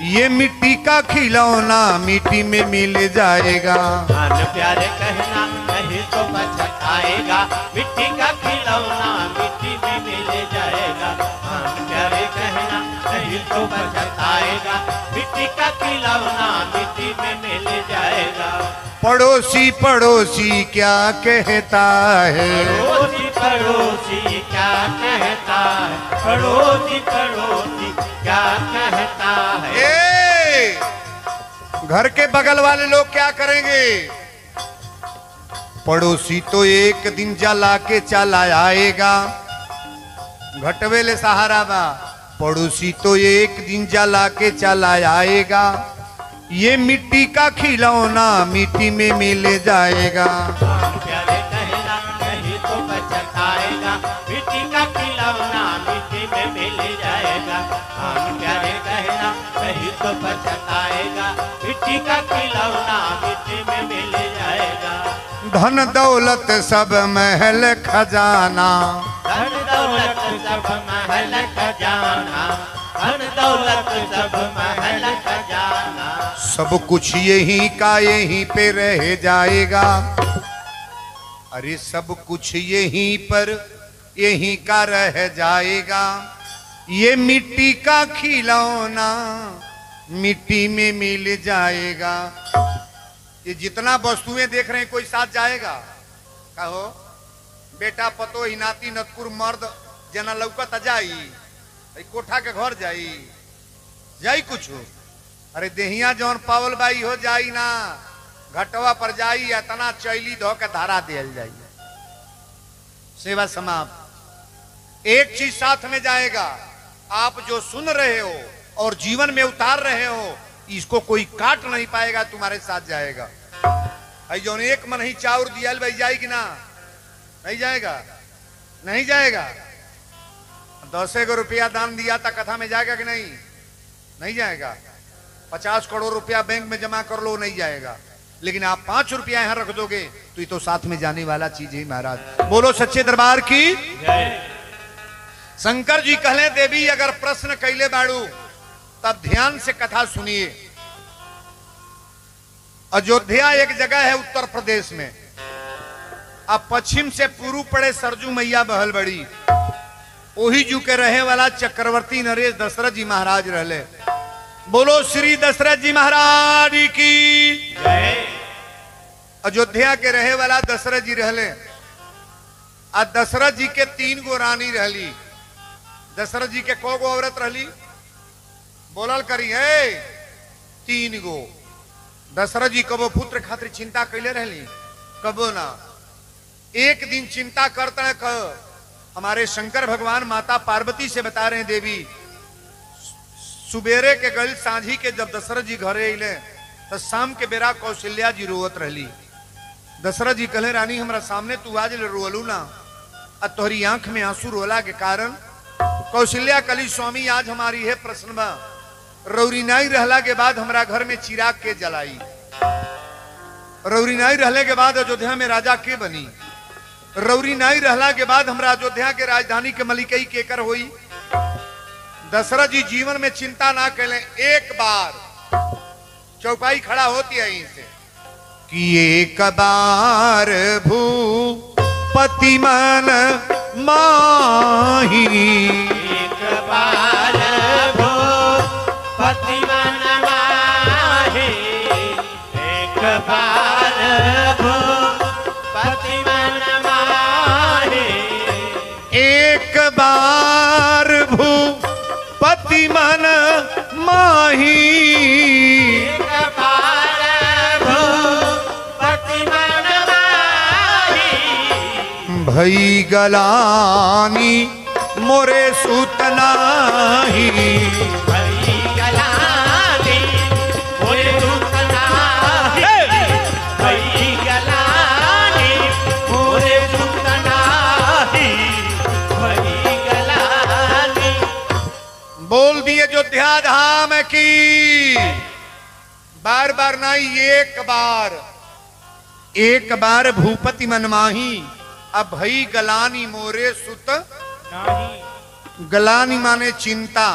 ये मिट्टी का खिलौना मिट्टी में मिल जाएगा। मान प्यारे कहना नहीं तो पछताएगा, मिट्टी का खिलौना मिट्टी में मिल जाएगा। मान प्यारे कहना नहीं तो पछताएगा, मिट्टी का खिलौना मिट्टी में मिल जाएगा। पड़ोसी पड़ोसी क्या कहता है, पड़ोसी पड़ोसी क्या कहता है, पड़ोसी पड़ोसी क्या कहता है। घर के बगल वाले लोग क्या करेंगे? पड़ोसी तो एक दिन जला के चला आएगा। घटवे ले सहारा बा, पड़ोसी तो एक दिन जला के चला आएगा, ये मिट्टी का खिलौना मिट्टी में मिल जाएगा। प्यारे कहना नहीं तो पछताएगा, मिट्टी का खिलौना मिट्टी में मिल जाएगा। हम प्यारे कहना नहीं तो पछताएगा, मिट्टी का खिलौना मिट्टी में मिल जाएगा। धन दौलत सब महल खजाना, धन दौलत सब महल खजाना, धन दौलत सब महल खजाना। सब कुछ यहीं का यहीं पे रह जाएगा। अरे सब कुछ यहीं पर यहीं का रह जाएगा, ये मिट्टी का खिलौना मिट्टी में मिल जाएगा। ये जितना वस्तुएं देख रहे हैं कोई साथ जाएगा? कहो बेटा पतो ही नाती नतपुर मर्द जना लौकत जाई, कोठा के घर जाई जाई कुछ हो? अरे देहिया जौन पावल बाई हो जाई ना, घटवा पर जाई इतना चैली धो के धारा दियल जाई, सेवा समाप्त। एक चीज साथ में जाएगा, आप जो सुन रहे हो और जीवन में उतार रहे हो, इसको कोई काट नहीं पाएगा, तुम्हारे साथ जाएगा। जो एक मन ही चाउर दिया भाई जाएगी ना, नहीं जाएगा, नहीं जाएगा। 10 रुपया दान दिया था, कथा में जाएगा कि नहीं? नहीं जाएगा। 50 करोड़ रुपया बैंक में जमा कर लो, नहीं जाएगा। लेकिन आप 5 रुपया यहां रख दोगे तो ये तो साथ में जाने वाला चीज है महाराज। बोलो सच्चे दरबार की। शंकर जी कहले देवी अगर प्रश्न कैले बाड़ू तब ध्यान से कथा सुनिए। अयोध्या एक जगह है उत्तर प्रदेश में, अब पश्चिम से पूर्व पड़े सरजू मैया बहल बड़ी, वही जू के रहे वाला चक्रवर्ती नरेश दशरथ जी महाराज रहले। बोलो श्री दशरथ जी महाराज की। अयोध्या के रहे वाला दशरथ जी रहले। आ दशरथ जी के 3 गो रानी रहली। दशरथ जी के को गो औरत रहली? बोलल करी है 3 गो। दशरथ जी कबो पुत्र खातिर चिंता कैले रहली? कबो ना। एक दिन चिंता करते हैं, हमारे शंकर भगवान माता पार्वती से बता रहे हैं देवी सुबेरे के गल सांझी के जब दशरथ जी घरे अले तो शाम के बेरा कौशल्या जी रोवत रहली। दशरथ जी कहले रानी हमरा सामने तू आज रोलू ना, आ तोहरी आंख में आंसू रोला के कारण? कौशल्या कली स्वामी आज हमारी है प्रश्न बा, रौरी नाई रहला के बाद हमरा घर में चिराग के जलाई, रौरी नाई रहले के बाद अयोध्या में राजा के बनी, रौरी नाई रहला के बाद हमरा अयोध्या के राजधानी के मलिकई केकर होई? दशरथ जी जीवन में चिंता ना करें, एक बार चौपाई खड़ा होती है यहीं से कि एक बार भूपति मन माही, एक बार भूपति मन माही, एक बार भूपति मन माही, एक बार भूपति मन माही, एक बार भूपति मन माही, भई गलानी मोरे सुतनाही, भई गलानी मोरे सुतनाही, भई गलानी मोरे सुतनाही, भई गलानी। बोल दिए अयोध्या धाम की। बार बार नहीं, एक बार भूपति मन माही, अब भई गलानी मोरे सुत नहीं। गलानी माने चिंता,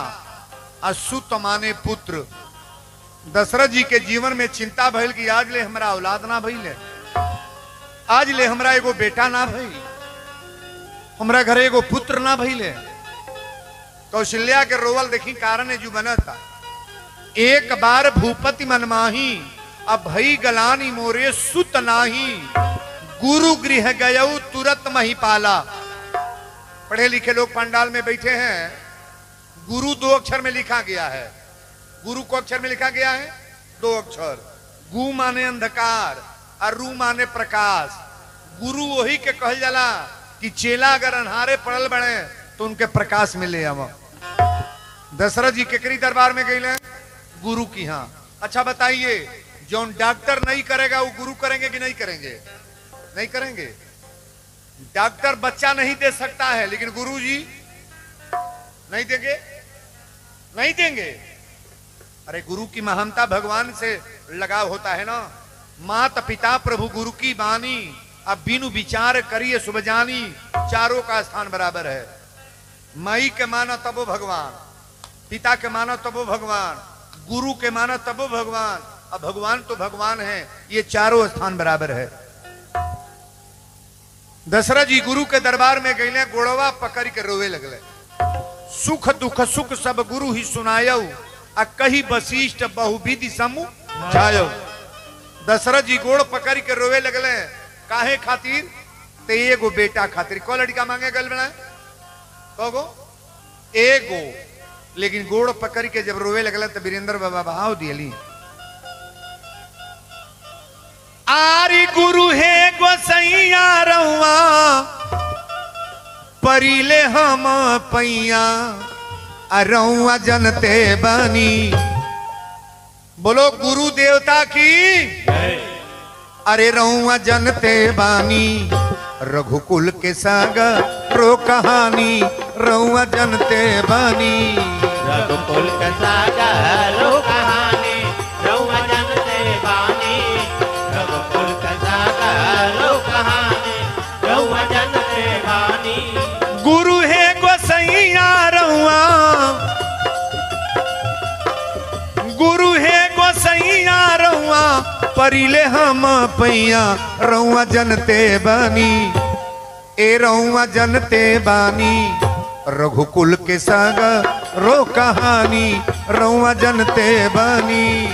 असुत माने पुत्र। दशरथ जी के जीवन में चिंता भइल कि आज ले हमरा औलाद ना भइले, आज ले हमरा एगो बेटा ना भइल, हमरा घरे एगो पुत्र ना भइले। कौशल्या के रोवल देखी कारण है जो बना था, एक बार भूपति मन माही, अब भई गलानी मोरे सुत नाही, गुरु गृह गयऊ तुरत महिपाला। पढ़े लिखे लोग पंडाल में बैठे हैं, गुरु 2 अक्षर में लिखा गया है। गुरु को अक्षर में लिखा गया है 2 अक्षर। गु माने अंधकार और रू माने प्रकाश। गुरु वही के कहल जाला कि चेला अगर अन्हारे पड़ल बने तो उनके प्रकाश में ले आवा। दशरथ जी केकरी दरबार में गए? गुरु की। हाँ, अच्छा बताइए, जो डॉक्टर नहीं करेगा वो गुरु करेंगे कि नहीं करेंगे? नहीं करेंगे। डॉक्टर बच्चा नहीं दे सकता है, लेकिन गुरु जी नहीं देंगे, नहीं देंगे। अरे गुरु की महानता भगवान से लगाव होता है ना। माता पिता प्रभु गुरु की बानी, अब बिनु विचार करिए शुभ जानी, चारों का स्थान बराबर है। माई के मानो तबो भगवान, पिता के मानो तबो भगवान, गुरु के मानो तबो भगवान, अब भगवान तो भगवान है, ये चारों स्थान बराबर है। दशरथ जी गुरु के दरबार में गए, गोड़वा पकड़ के रोवे लगले। सुख दुख सुख सब गुरु ही सुनायऊ, आ कही वशिष्ठ बहुविधि समूह जायऊ। दशरथ जी गोड़ पकड़ के रोवे लगले। काहे खातिर? ते एगो बेटा खातिर। को लड़का मांगे गल बना? कहो एगो। लेकिन गोड़ पकड़ के जब रोवे लगले तो वीरेंद्र बाबा भाव दियली, आरी गुरु है गोसैया रहुआ परिले हम पैया रउआ जनते बनी। बोलो गुरु देवता की। अरे रउआ जनते बानी रघुकुल के सागर रो कहानी रउआ जनते बानी। रघुकुल के सागर रो कहानी रउआ जनते बानी। रघुकुल के सागर रो कहानी रउआ जनते बानी। गुरु है गोसैया रउआ, गुरु है गोसैया रउआ परिले हम पैया रउआ जनते बानी। ए रउआ जनते बानी रघुकुल के सागर रो कहानी रउआ जनते बानी।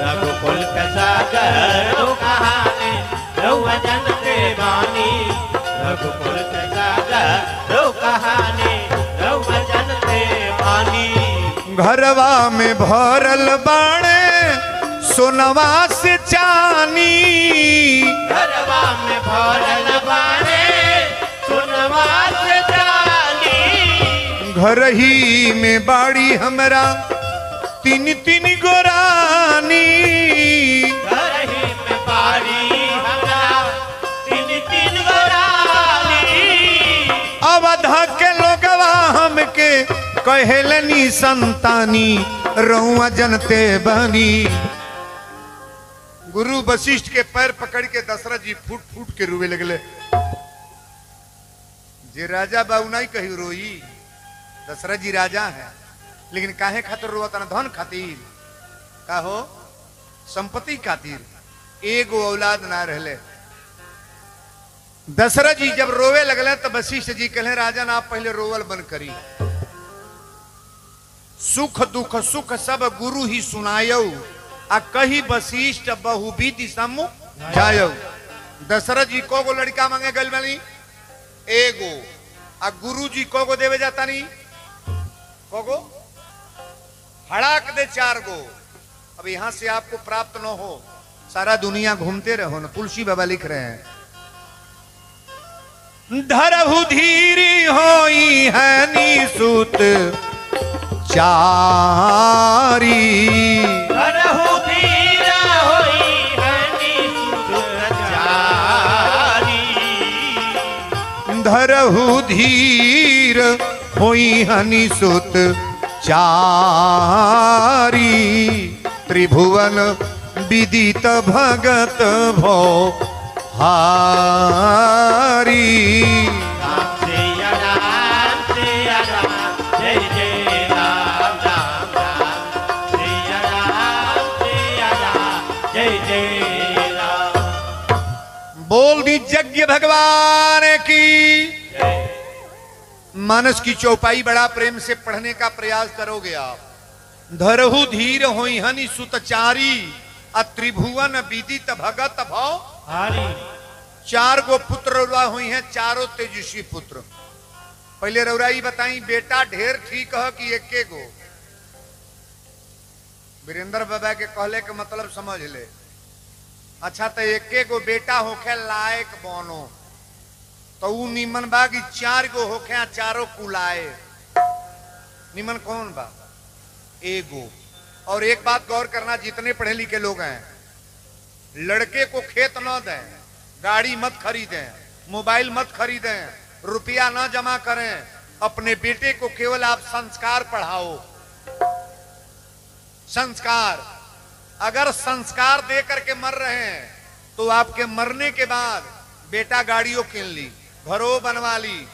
रघुकुल के सागर रो कहानी रउआ जनते बानी। रघुकुल के सागर रो कहानी रउआ जनते बानी। घरवा में भरल बाणे सोनवा से चानी। घरवा में भरल बाणे सोनवा से चानी। घर ही में बाड़ी हमरा तीन तीन गोरानी। घर ही में बाड़ी हमरा तीन तीन गोरानी। अवधा के लोगवा हमके कहेलनी संतानी रउआ जनते बनी। गुरु वशिष्ठ के पैर पकड़ के दशरथ जी फूट फूट के रोवे लगले। जे राजा बाबू नहीं कही रोई, दशरथ जी राजा है लेकिन काहे खातिर रोता ना? धन खातिर का हो, संपत्ति खातिर। एगो औलाद ना रहले। दशरथ जी जब रोवे लगले तो वशिष्ठ जी कहले राजा ना आप पहले रोवल बंद करी। सुख दुख सुख सब गुरु ही सुनायो आ कही वशिष्ठ बहुविधि सम्मुख जायो। दशरथ जी को गो लड़का मांगे गल वाली एगो, आ गुरु जी को गो देवे जाता नहीं को गो हड़ाक दे 4 गो। अब यहां से आपको प्राप्त न हो, सारा दुनिया घूमते रहो ना। तुलसी बाबा लिख रहे हैं धरहु धीरी होई है निसूत चारी। धरहु धीर होई है निसूत चारी। धरहु धीर होई हनि सुत चारी। त्रिभुवन विदित भगत भो हारी। राम सिया राम सिया राम जय जय राम राम राम। सिया राम जय जय राम। बोल दी यज्ञ भगवान की। मानस की चौपाई बड़ा प्रेम से पढ़ने का प्रयास करोगे आप। धरहु धीर होई हनि सुतचारी त्रिभुवन विदित भगत भव हारी। 4 गो पुत्र रउरा हुई हैं, चारों तेजस्वी पुत्र। पहले रउराई बताई बेटा ढेर ठीक है कि एके गो? वीरेंद्र बाबा के कहले के मतलब समझ ले। अच्छा तो एके गो बेटा होखे लायक बनो तो ऊ निमन बा कि 4 गो होखे चारों कुलाए? निमन कौन बा? एगो। और एक बात गौर करना, जितने पढ़े लिखे लोग हैं लड़के को खेत न दें, गाड़ी मत खरीदें, मोबाइल मत खरीदें, रुपया न जमा करें। अपने बेटे को केवल आप संस्कार पढ़ाओ। संस्कार, अगर संस्कार दे करके मर रहे हैं तो आपके मरने के बाद बेटा गाड़ियों किन ली, घरों बनवा ली,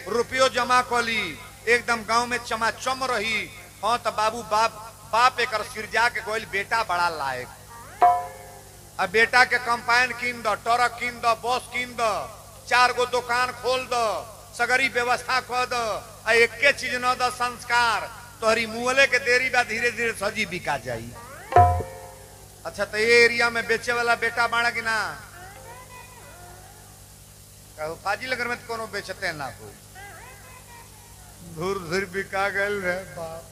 रुपयो जमा कर ली, एकदम गांव में चमाचम रही। हाँ तो बाबू बाप एक सिर जाके गोल बेटा बड़ा लायक। अब बेटा के कंपाइन कीन दो, ट्रक कीन दो, बस कीन दो, 4 गो दुकान खोल दो, सगरी व्यवस्था कर दो। एक चीज न दो संस्कार, तोहरी मुहले के देरी बा धीरे धीरे सजी बिका जाई। अच्छा तो ये एरिया में बेचे वाला बेटा बाड़ा कि ना? कहो फाजिल नगर में कोनो बेचते ना कोई। धुर धुर बिका गल रे बाप।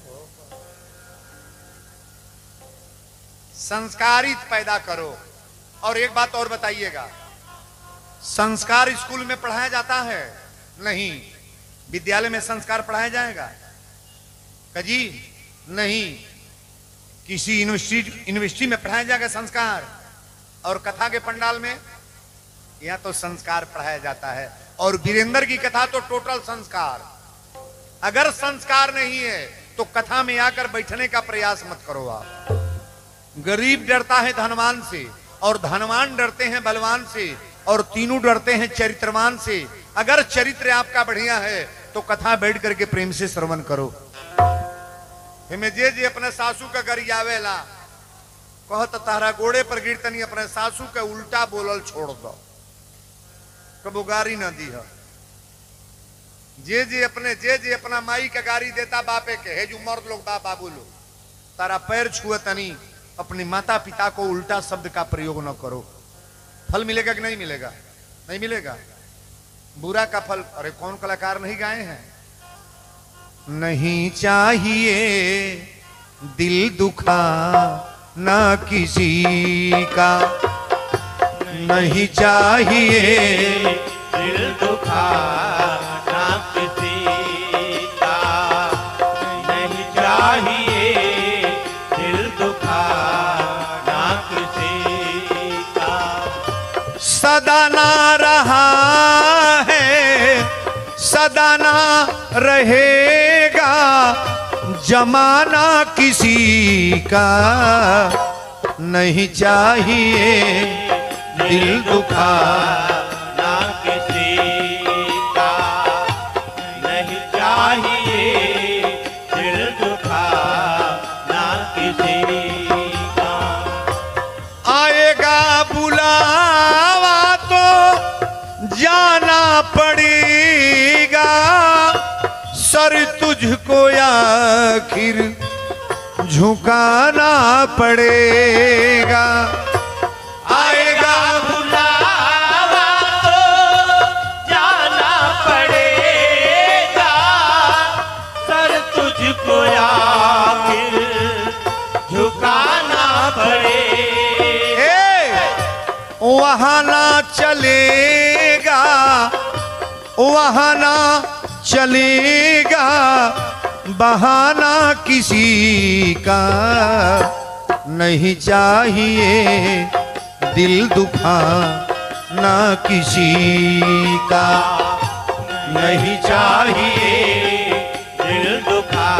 संस्कारित पैदा करो। और एक बात और बताइएगा, संस्कार स्कूल में पढ़ाया जाता है? नहीं। विद्यालय में संस्कार पढ़ाया जाएगा? कजी नहीं। किसी यूनिवर्सिटी में पढ़ाया जाएगा संस्कार? और कथा के पंडाल में यहां तो संस्कार पढ़ाया जाता है। और वीरेंद्र की कथा तो टोटल संस्कार। अगर संस्कार नहीं है तो कथा में आकर बैठने का प्रयास मत करो आप। गरीब डरता है धनवान से, और धनवान डरते हैं बलवान से, और तीनों डरते हैं चरित्रवान से। अगर चरित्र आपका बढ़िया है तो कथा बैठ करके प्रेम से श्रवण करो। हमें जे अपने सासू का गरियावेला कहत तारा गोड़े पर गिरतनी अपने सासू के उल्टा बोलल छोड़ दो, कबो गारी ना दी है। जे अपना माई का गारी देता बापे के है, जो मर्द लोग बाबू लोग तारा पैर छुए तनी अपने माता पिता को उल्टा शब्द का प्रयोग न करो। फल मिलेगा कि नहीं मिलेगा? नहीं मिलेगा। बुरा का फल, अरे कौन कलाकार नहीं गाए हैं? नहीं चाहिए दिल दुखा ना किसी का, नहीं चाहिए दिल दुखा ना किसी का, नहीं चाहिए दिल दुखा ना किसी का। सदा ना रहा है, सदा ना रहेगा जमाना किसी का, नहीं चाहिए दिल दुखा ना किसी का, नहीं चाहिए दिल दुखा ना किसी का। आएगा बुलावा तो जाना पड़ेगा, सर तुझको आखिर झुकाना पड़ेगा। आएगा बुलावा तो जाना पड़ेगा, सर तुझको आखिर झुकाना पड़ेगा। वहाँ ना चलेगा, वहाँ ना चलेगा बहाना किसी का, नहीं चाहिए दिल दुखा ना किसी का, नहीं चाहिए दिल दुखा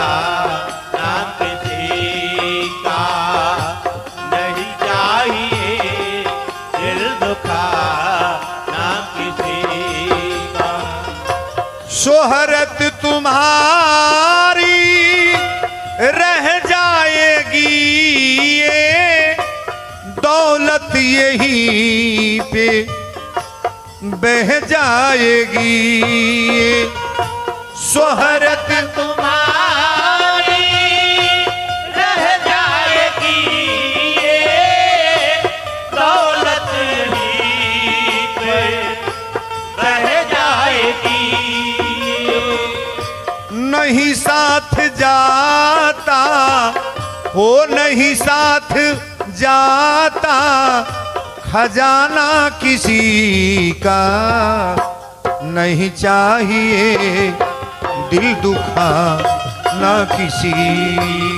ना किसी का, नहीं चाहिए दिल दुखा ना किसी का। शोहरत तुम्हारी रह जाएगी, ये दौलत यहीं पे बह जाएगी। शोहरत तुम्हारी रह जाएगी, ये दौलत यहीं पे बह जाएगी। नहीं साथ जाता हो, नहीं साथ जाता खजाना किसी का, नहीं चाहिए दिल दुखा ना किसी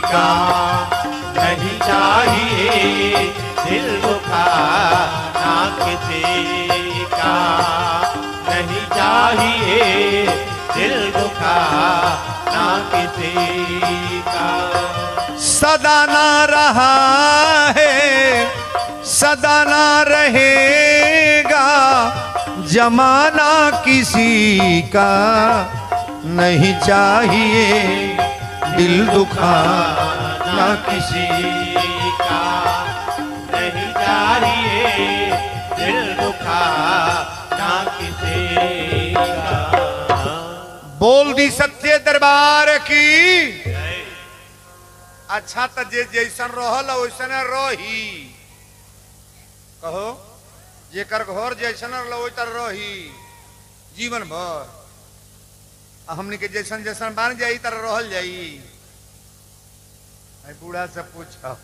का, नहीं चाहिए दिल दुखा ना किसी का, नहीं चाहिए दिल दुखा ना किसी का। सदा ना रहा है, सदा ना रहेगा जमाना किसी का, नहीं चाहिए दिल दुखा ना किसी का, नहीं चाहिए दिल दुखा ना किसी का। बोल दी सत्य दरबार की। अच्छा तो जे जैसन रहल वैसन रही, कहो जेकर घर जैसन वैसन रही जीवन भर। हमने के जैसन जैसन बन जाई तर रहल जाई। बूढ़ा से पूछो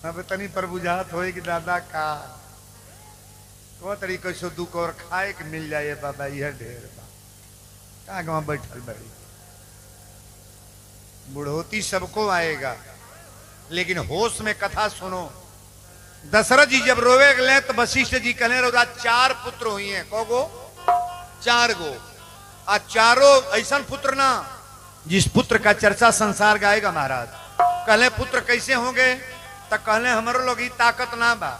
अब तनी पर बुझात होई कि दादा का तो तरीके से दुख और खाए के मिल जाए बाबा, यह ढेर बा। आगवा बैठल बड़ी बुढ़ोती सबको आएगा, लेकिन होश में कथा सुनो। दशरथ जी जब रोवे गए तो वशिष्ठ जी कहने रोजा 4 पुत्र हुई हैं। कोगो 4 गो। आ चारों ऐसा पुत्र ना जिस पुत्र का चर्चा संसार गाएगा महाराज। कहले पुत्र कैसे होंगे तो कहले हमारे लोग ही ताकत ना बा।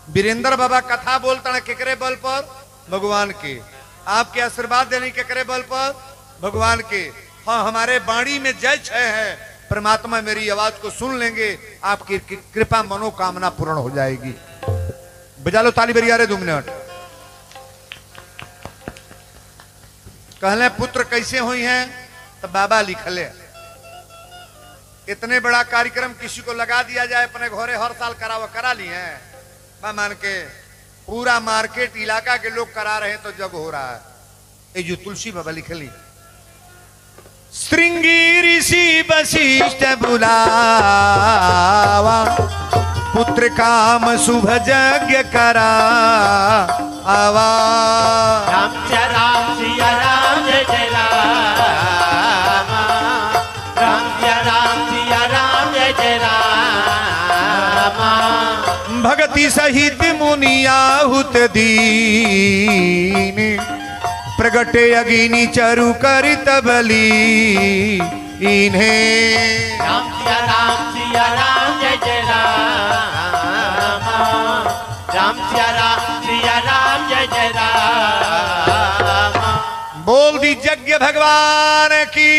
वीरेंद्र बाबा कथा बोलता है केकरे बल पर? भगवान के। आपके आशीर्वाद देने केकरे बल पर? भगवान के। हाँ, हमारे वाणी में जय छय है, परमात्मा मेरी आवाज को सुन लेंगे, आपकी कृपा मनोकामना पूर्ण हो जाएगी। बजा लो ताली बरिया रे 2 मिनट। कहले पुत्र कैसे हुई हैं तो बाबा लिखले। इतने बड़ा कार्यक्रम किसी को लगा दिया जाए अपने घरे हर साल करा लिए हैं मान के, पूरा मार्केट इलाका के लोग करा रहे हैं तो जग हो रहा है। ये जो तुलसी बाबा लिखली, श्रृंगी ऋषि वशिष्ठ बुलावा, पुत्र काम शुभ यज्ञ करा आवा। राम सिया राम सिया राम जय जय राम, राम सिया राम जय जय राम। भगति सहित मुनि आहुत दीन, प्रगटे अगिनी चरु करित बली इन्हें। राम सिया राम जय जय राम, राम सिया राम जय जय राम। बोल दी यज्ञ भगवान की।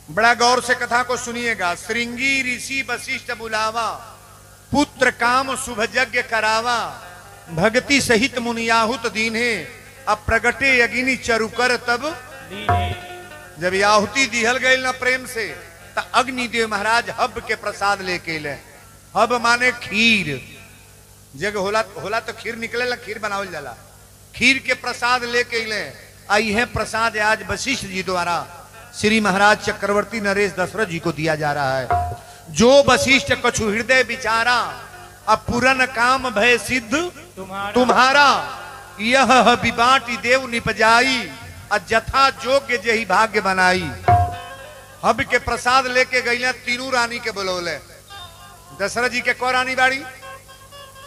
बड़ा गौर से कथा को सुनिएगा। श्रृंगी ऋषि वशिष्ठ बुलावा, पुत्र काम शुभ यज्ञ करावा, भक्ति सहित मुनियाहुत दीन्हे, अब प्रगटे अग्नि चरुकर तब। जब आहुति दिहल गई ना प्रेम से, तो अग्निदेव महाराज हब के प्रसाद लेके ले। हब माने खीर। जग होला तो खीर निकले, खीर बनावल जाला। खीर के प्रसाद लेके ले आई है। प्रसाद आज वशिष्ठ जी द्वारा श्री महाराज चक्रवर्ती नरेश दशरथ जी को दिया जा रहा है। जो वशिष्ठ कछु हृदय विचारा, अब पूरन काम भय सिद्ध तुम्हारा। यह विबाटी देव निपजाई, अजथा जोग्य जही भाग्य बनाई। हब के प्रसाद लेके गई तीनों रानी के बोलौले। दशरथ जी के को रानी बाड़ी?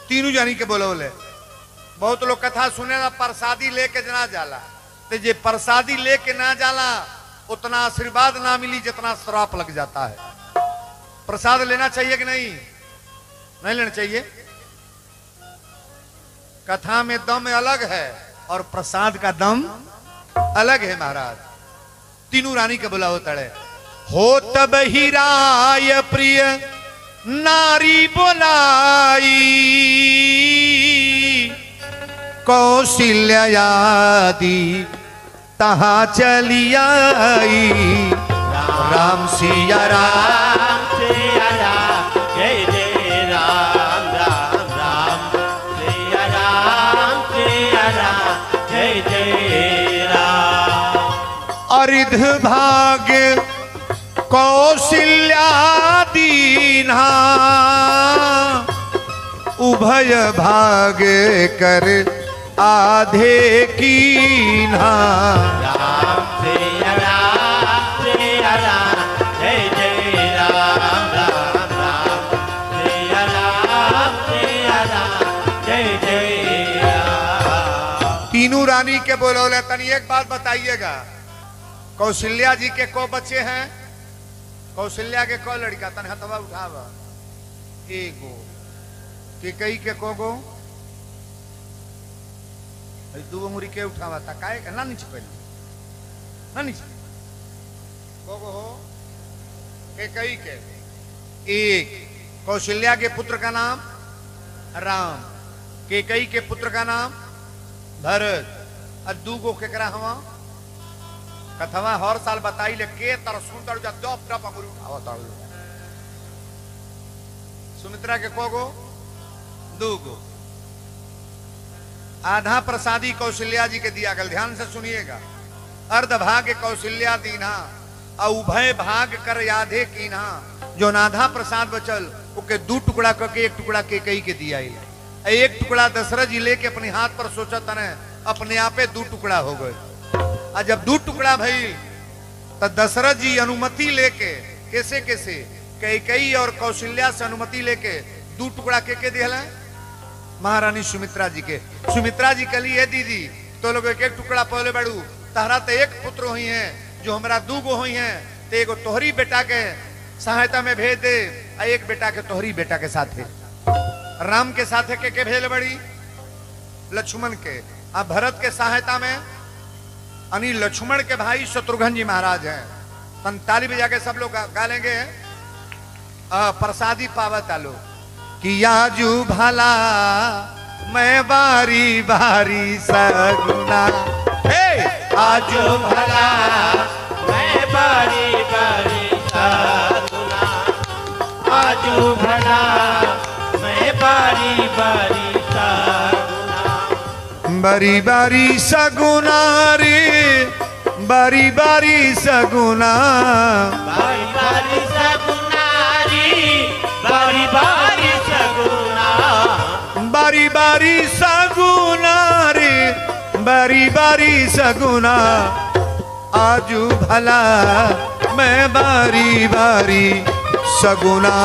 तीनों जानी के बोलौले। बहुत लोग कथा सुने प्रसादी लेके जना जाला, तो जे प्रसादी लेके ना जाला उतना आशीर्वाद ना मिली जितना श्राप लग जाता है। प्रसाद लेना चाहिए कि नहीं? नहीं लेना चाहिए। कथा में दम अलग है और प्रसाद का दम अलग है महाराज। तीनों रानी के बुलाओ तड़े। हो तब ही राय प्रिय नारी बोलाई, कौशल्यादि तहा चली आई। राम सिया राम सिया राम जय जय राम, राम राम सिया राम जय जय राम। अरिध भाग्य कौशल्या दीन्हा, उभय भाग्य कर आधे कीन्हा। राम सिया राम जय जय राम, राम राम सिया राम जय जय राम। तीनों रानी के बोलोले। तनी एक बात बताइएगा, कौशल्या जी के को बच्चे हैं? कौशल्या के को लड़का? तन हथवा उठावा। एगो। कई के को गो? दूगो मुरी के उठावा था काहे का ना नीचे पहले ना नीचे को हो के कई के। एक कौशल्या के पुत्र का नाम राम, के कई के पुत्र का नाम भरत, और दूगो केकरा हवा कथवा हर साल बताई ले के तर सुंदर जा दप दप मुरी उठावा था। सुमित्रा के कोगो? दूगो। आधा प्रसादी कौशल्या जी के दिया गल। ध्यान से सुनिएगा। अर्ध भाग कौशल्या दीन्हा, उभय भाग कर आधे कीन्हा। जो आधा प्रसाद बचल ओके 2 टुकड़ा करके 1 टुकड़ा के कई के दिया। 1 टुकड़ा दशरथ जी लेके अपने हाथ पर सोचा तने अपने आपे 2 टुकड़ा हो गए। और जब 2 टुकड़ा भई तो दशरथ जी अनुमति लेके कैसे कैसे कैकेयी और कौशल्या से अनुमति लेके 2 टुकड़ा के दिला महारानी सुमित्रा जी के। सुमित्रा जी कली है दीदी तो लोग एक एक टुकड़ा पहले बढ़ू तहरा तो एक पुत्र हुई हैं जो हमारा 2 गो हुई हैं तो एगो तोहरी बेटा के सहायता में भेज दे और एक बेटा के तोहरी बेटा के साथ है राम के साथ है के भेज बड़ी लक्ष्मण के अब भरत के सहायता में अनी लक्ष्मण के भाई शत्रुघ्न जी महाराज हैं। ताली बजा के सब लोग गा लेंगे प्रसादी पावत आलो कि याजू भला मैं बारी बारी सगुना आजू भला मैं बारी बारी सगुना आजू भला मैं बारी बारी सगुना बारी बारी सगुना रे बारी बारी सगुना बारी बारी सगुना रे बारी बारी सगुना बारी बारी सगुना रे बारी बारी सगुना आजू भला मैं बारी बारी सगुना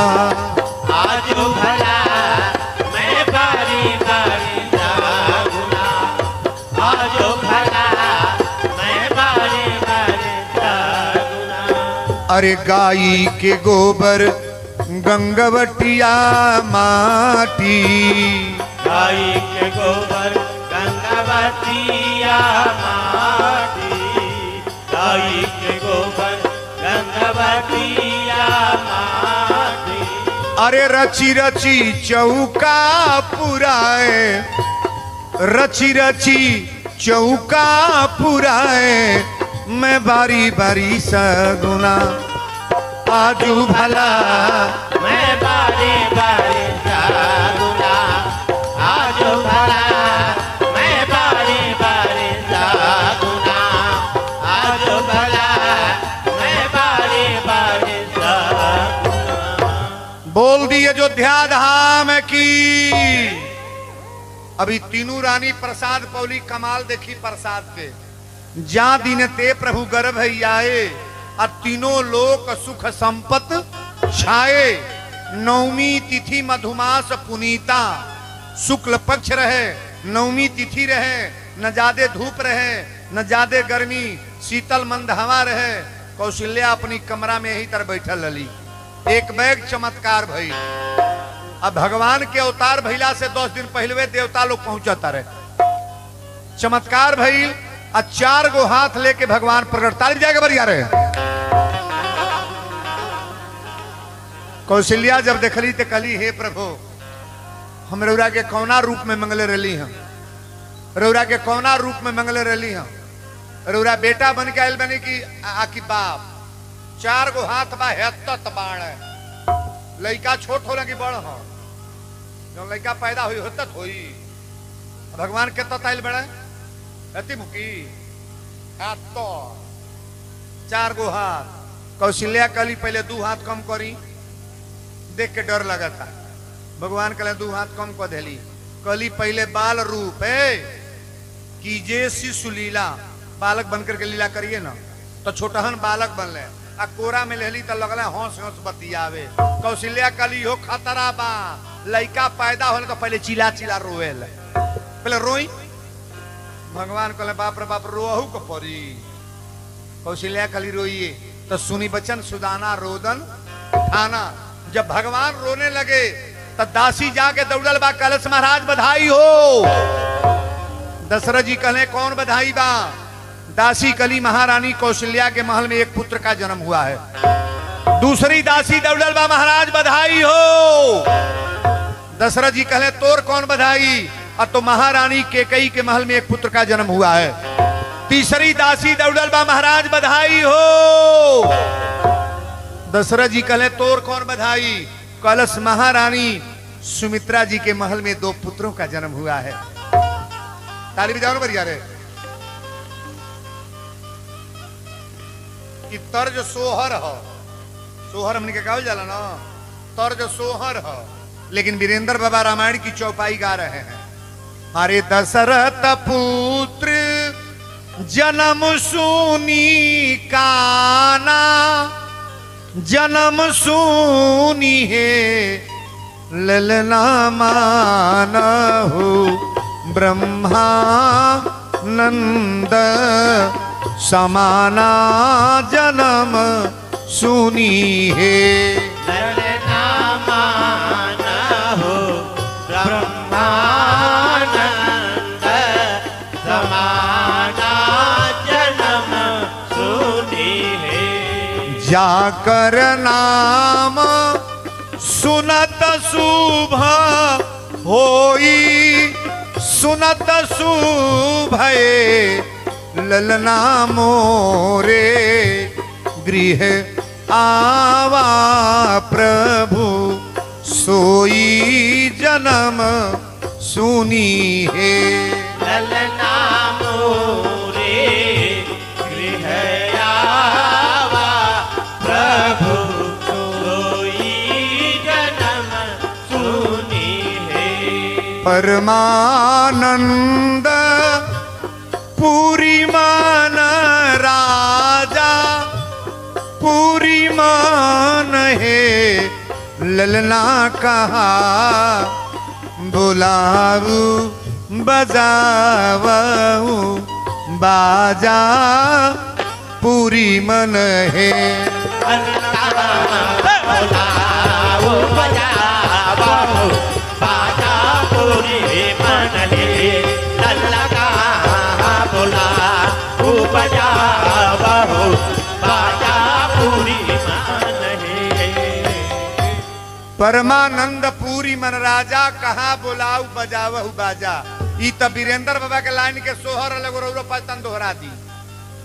आजू भला मैं बारी बारी सगुना आजू भला मैं बारी बारी सगुना। अरे गाई के गोबर गंगवटिया माटी गाई के गोबर गंगवतिया माटी गाई के गोबर गंगवतिया माटी अरे रची रची चौका पुराए रची रची चौका पुराए मैं बारी बारी सगुना आजू भला मैं बारी बारी सगुना आजू भला मैं बारी बारी सगुना आजू भला मैं बारी बारी सगुना। बोल दी अयोध्या धाम की। अभी तीनों रानी प्रसाद पौली कमाल देखी प्रसाद पे जा दिन ते प्रभु गर्भ आए आ तीनों लोक सुख संपत छाए। नवमी तिथि मधुमास पुनीता शुक्ल पक्ष रहे नवमी तिथि रहे न ज्यादा धूप रहे न ज्यादा गर्मी शीतल मंद हवा रहे। कौशल्या अपनी कमरा में यही तरह बैठल रही। एक बैग चमत्कार भई। अब भगवान के अवतार भइला से 10 दिन पहले देवता लोग पहुंचता रहे। चमत्कार भइल आ 4 गो हाथ लेके भगवान प्रकट ताली जाएगा बरिया रहे। कौशल्या जब देखली तो कली हे प्रभु हम रौरा के कौना रूप में मंगले रही हम रौरा के कौना रूप में मंगले रही हम रौरा बेटा बन के आयल बने की आकी बाप 4 गो हाथ बा हेतत बाण लड़का छोट होला कि बड़ हो जो लड़का पैदा हुई होतत होई भगवान के तत आयल बड़े अति मुकी हाथ तो 4 गो हाथ। कौशल्या कली पहले 2 हाथ कम करी देख के डर लगा था। भगवान कल 2 हाथ कम कर देली कली पहले बाल रूप है कीजे शिशु लीला बालक बनकर के लीला करिए ना तो छोटहन बालक बनले आ कोरा में लेली तो लगल हंस हंस बतियावे। कौशल्या कली हो खतरा बा लड़का पैदा होले तो पहले चिल्ला चिल्ला रोएल पहले रोई। भगवान कहले बाप रे बाप रोहू को परी। कौशल्या कली रोइए तो सुनी बचन सुदाना रोदन थाना। जब भगवान रोने लगे तो दासी जाके दौड़ल बा कलश महाराज बधाई हो। दशरथ जी कहले कौन बधाई बा। दासी कली महारानी कौशल्या के महल में एक पुत्र का जन्म हुआ है। दूसरी दासी दौड़ल बा महाराज बधाई हो। दशरथ जी कहले तोर कौन बधाई और तो महारानी कैकेयी के महल में एक पुत्र का जन्म हुआ है। तीसरी दासी दौड़ल बा महाराज बधाई हो। दशरथ जी कहले तोर कौन बधाई कलश महारानी सुमित्रा जी के महल में 2 पुत्रों का जन्म हुआ है। ताली बजाओ बढ़िया रे। कि तर्ज सोहर हो सोहर हमने के कहा जाला ना तर्ज सोहर हो लेकिन वीरेंद्र बाबा रामायण की चौपाई गा रहे हैं। अरे दशरथ पुत्र जन्म सुनी काना जन्म सुनी है ललना मानहु ब्रह्मानंद समाना जन्म सुनी है ललना मानहु ब्रह्मानंद समाना जन्म सुनी है। जाकर नाम सुनत शुभ होई सुनत शुभय ललना मोरे गृह आवा प्रभु सोई जन्म सुनी है ललना मोरे गृह आवा प्रभु सोई जन्म सुनी है। परमानंद पूरी मान राजा पूरी मान है ललना कहा बुलाऊ बजावू बाजा पूरी मन है बुलाओ बजाओ बाजा पूरी मन है लल्ला का बुलाओ बजाओ बाजा पूरी मन है। परमानंद पूरी मन राजा कहाँ बुलाऊ बजावहु बाजा। ई त वीरेंद्र बाबा के लाइन के सोहर अलग रौरो पचतन दोहरा दी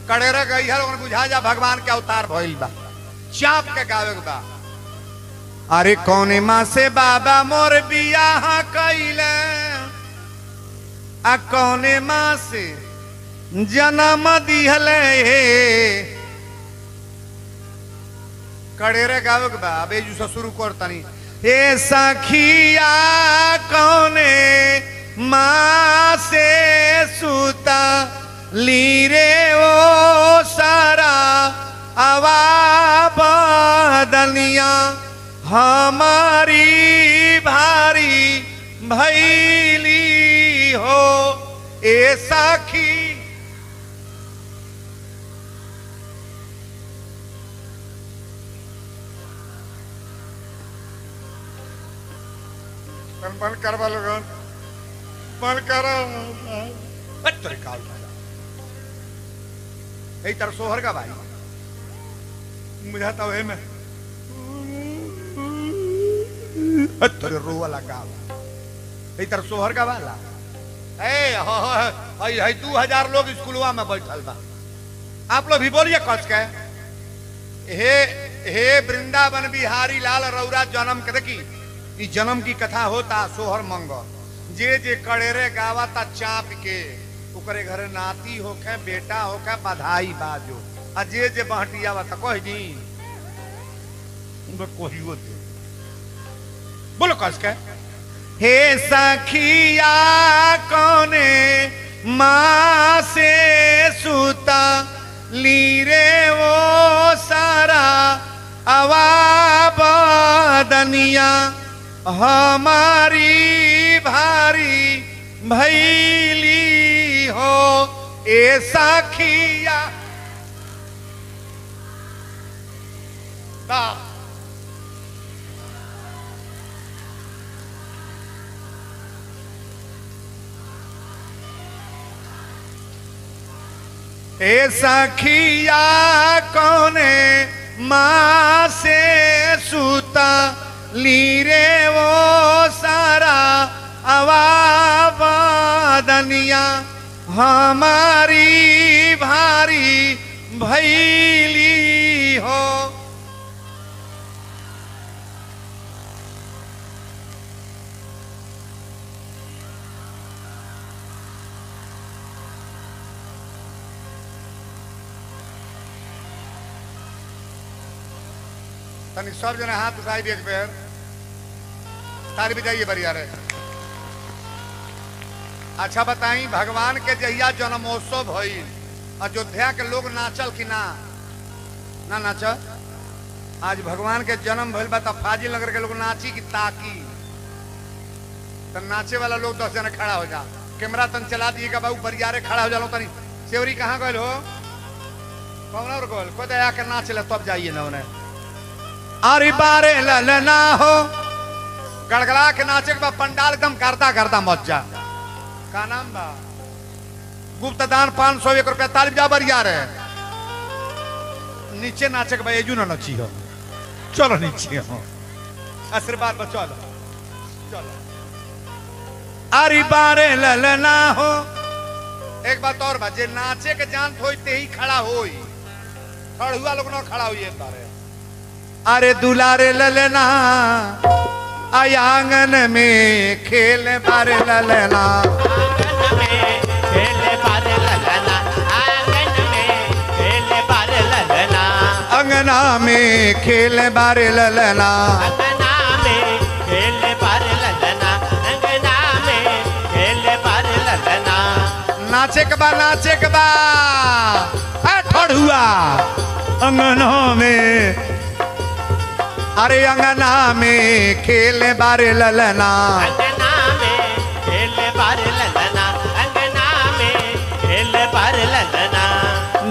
कड़ेरे गई है बुझा जा भगवान के अवतार भइल बा चाप के गावे बा। अरे कौने माँ से बाबा मोर बियाह कइले आ कौने माँ से जन्म दिहले कड़ेरे गावे बा। अबे जू शुरू करतनी हे सखिया कौने माँ से सुता लीरे ओ सारा आवा बदनिया हमारी भारी भैली हो ए सखी। मन करवा लोगन मन करा तर सोहर का भाई मुझे तो है मैं तेरे रोवा लगा तर सोहर का वाला ए 2000 लोग स्कूलवा में बैठल बा। आप लोग भी बोलिए कच के हे वृंदावन बिहारी लाल रौरा जन्म के देखी ई जन्म की कथा होता सोहर मंग जे जे कड़ेरे गावता चाप के ओकरे घरे नाती होखे बेटा होखे बधाई बाजो आ जे जे बहटिया बता कह दी कहियो दे बोलो कस के हे सखिया कौने माँ से सुता लीरे वो सारा आवा बदनिया हमारी भारी भैली हो ए सखिया। ए सखिया कौने माँ से सुता लीरे वो सारा आवा बदनिया हमारी भारी भैली हो। तनी सब जना हाथ उठाई एक बेर ताली बजाइए बढ़िया रे। अच्छा बताई भगवान के जहिया जन्मोत्सव भइल अयोध्या के लोग नाचल कि ना ना नाच। आज भगवान के जन्म भइल बा तब फाजिल नगर के लोग नाची कि ताकी। तो नाचे वाला लोग 10 जना खड़ा हो जा, कैमरा तन चला दिएगा बाबू, बरियारे खड़ा हो जालो तनी। सेवरी कहाँ गए हो? कौन और गोल को दया के नाच ले तब जाइए ना उन्हें। अरे बारे ललना हो गड़गड़ा के नाचे के बाद पंडाल एकदम करता करता मच जा। का नाम बा? गुप्त दान 500 1 रुपया तालिब जा बरियार है। नीचे नाचे के भाई ना नची हो, चलो नीचे हो, आशीर्वाद बचो चलो। अरे बारे ललना हो। एक बात और बात, जे नाचे के जान होते ही खड़ा होई, खड़ुआ लोग ना खड़ा हुई एक बारे। अरे दुलारे ललना आंगन में खेल बारे ललना, आंगन में खेले बारे ललना, आंगन में खेले बारे ललना, अंगना में खेल बारे ललना, अंगना में खेले बारे ललना, अंगना में खेले बारे ललना। नाचे के बाद नाचे के बाद ठड़ुआ अंगना में, अरे अंगना में खेले बारे ललना, अंगना में खेले बारे ललना, अंगना में खेले बारे ललना।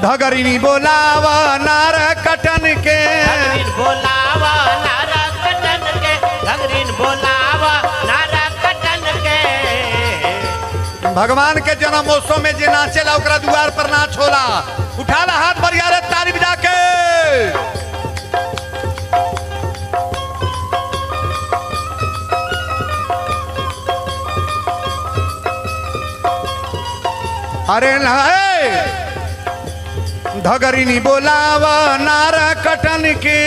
धगरिनी बोलावा नार कटन के, धगरीन बोलावा नारा कटन के, धगरीन बोलावा नारा कटन के। भगवान के जन्मोत्सव में जे नाचेला ओकरा द्वार पर नाच होला। उठाला हाथ बरियारे ताली बजा के। अरे धगरिनी बोलावा नारा कटन के,